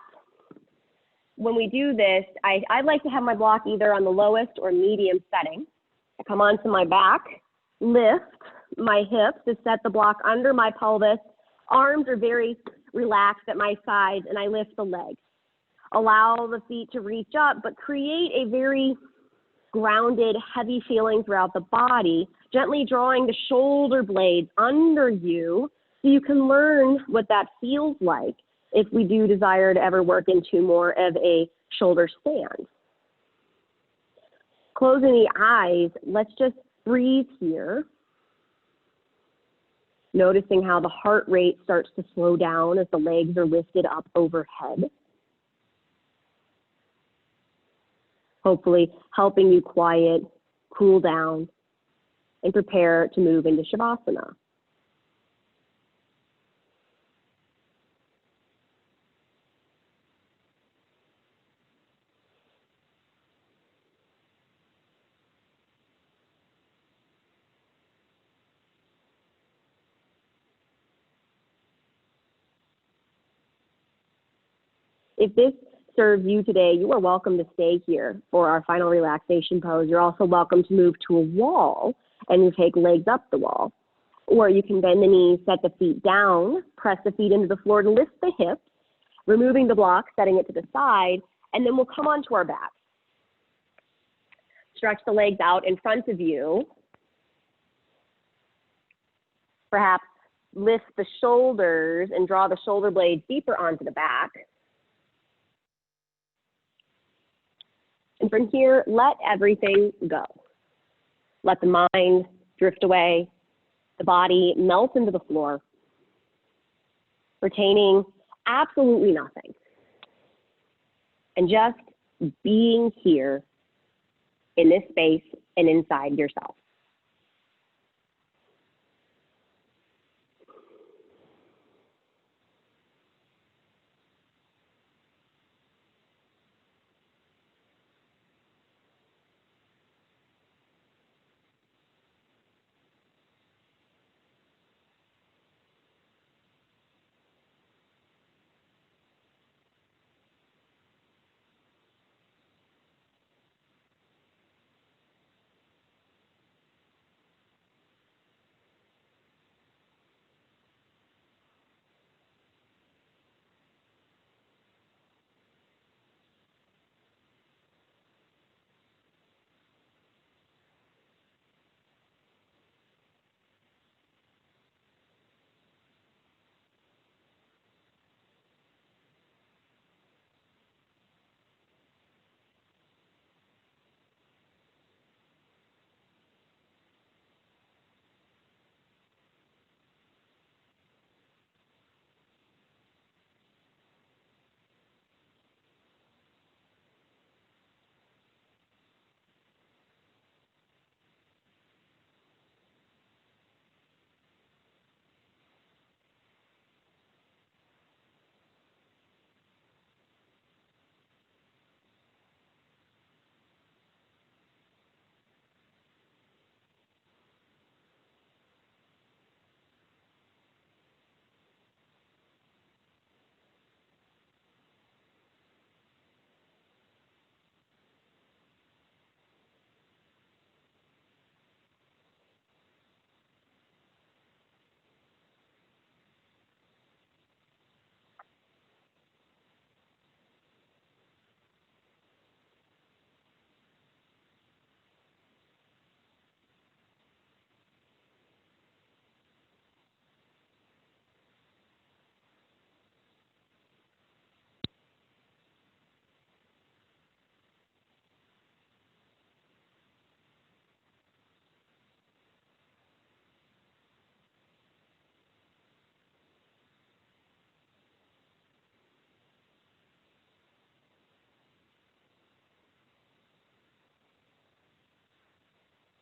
When we do this, I like to have my block either on the lowest or medium setting. I come onto my back, lift my hips to set the block under my pelvis. Arms are very relaxed at my sides, and I lift the legs. Allow the feet to reach up, but create a very grounded, heavy feeling throughout the body, gently drawing the shoulder blades under you so you can learn what that feels like if we do desire to ever work into more of a shoulder stand. Closing the eyes, let's just breathe here. Noticing how the heart rate starts to slow down as the legs are lifted up overhead. Hopefully helping you quiet, cool down, and prepare to move into Shavasana. If this serves you today, you are welcome to stay here for our final relaxation pose. You're also welcome to move to a wall and you take legs up the wall. Or you can bend the knees, set the feet down, press the feet into the floor to lift the hips, removing the block, setting it to the side, and then we'll come onto our back. Stretch the legs out in front of you. Perhaps lift the shoulders and draw the shoulder blades deeper onto the back. And from here, let everything go. Let the mind drift away, the body melt into the floor, retaining absolutely nothing. And just being here in this space and inside yourself.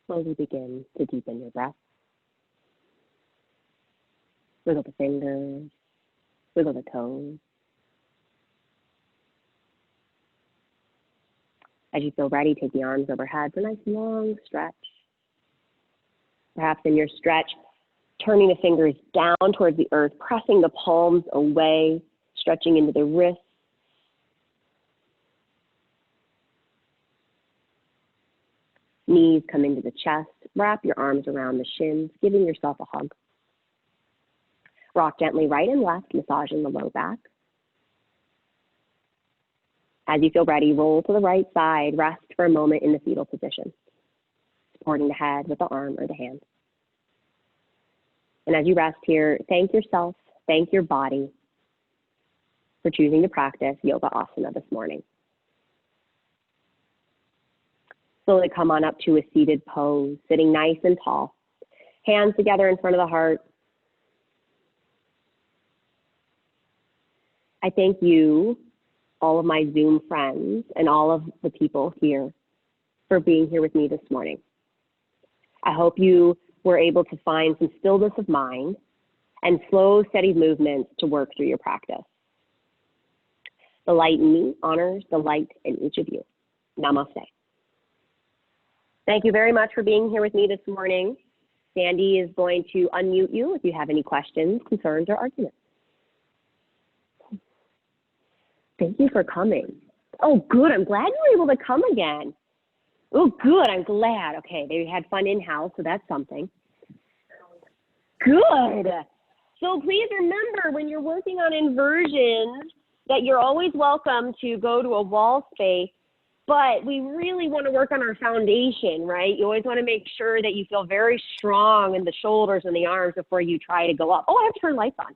Slowly begin to deepen your breath. Wiggle the fingers, wiggle the toes. As you feel ready, take the arms overhead for a nice long stretch. Perhaps in your stretch, turning the fingers down towards the earth, pressing the palms away, stretching into the wrists. Knees come into the chest. Wrap your arms around the shins, giving yourself a hug. Rock gently right and left, massaging the low back. As you feel ready, roll to the right side. Rest for a moment in the fetal position, supporting the head with the arm or the hand. And as you rest here, thank yourself, thank your body for choosing to practice yoga asana this morning. Slowly come on up to a seated pose, sitting nice and tall. Hands together in front of the heart. I thank you, all of my Zoom friends, and all of the people here for being here with me this morning. I hope you were able to find some stillness of mind and slow, steady movements to work through your practice. The light in me honors the light in each of you. Namaste. Thank you very much for being here with me this morning. Sandy is going to unmute you if you have any questions, concerns, or arguments. Thank you for coming. Oh, good. I'm glad you were able to come again. Oh, good. I'm glad. Okay, they had fun in-house, so that's something. Good. So please remember, when you're working on inversions, that you're always welcome to go to a wall space, but we really want to work on our foundation, right? You always want to make sure that you feel very strong in the shoulders and the arms before you try to go up. Oh, I have to turn lights on.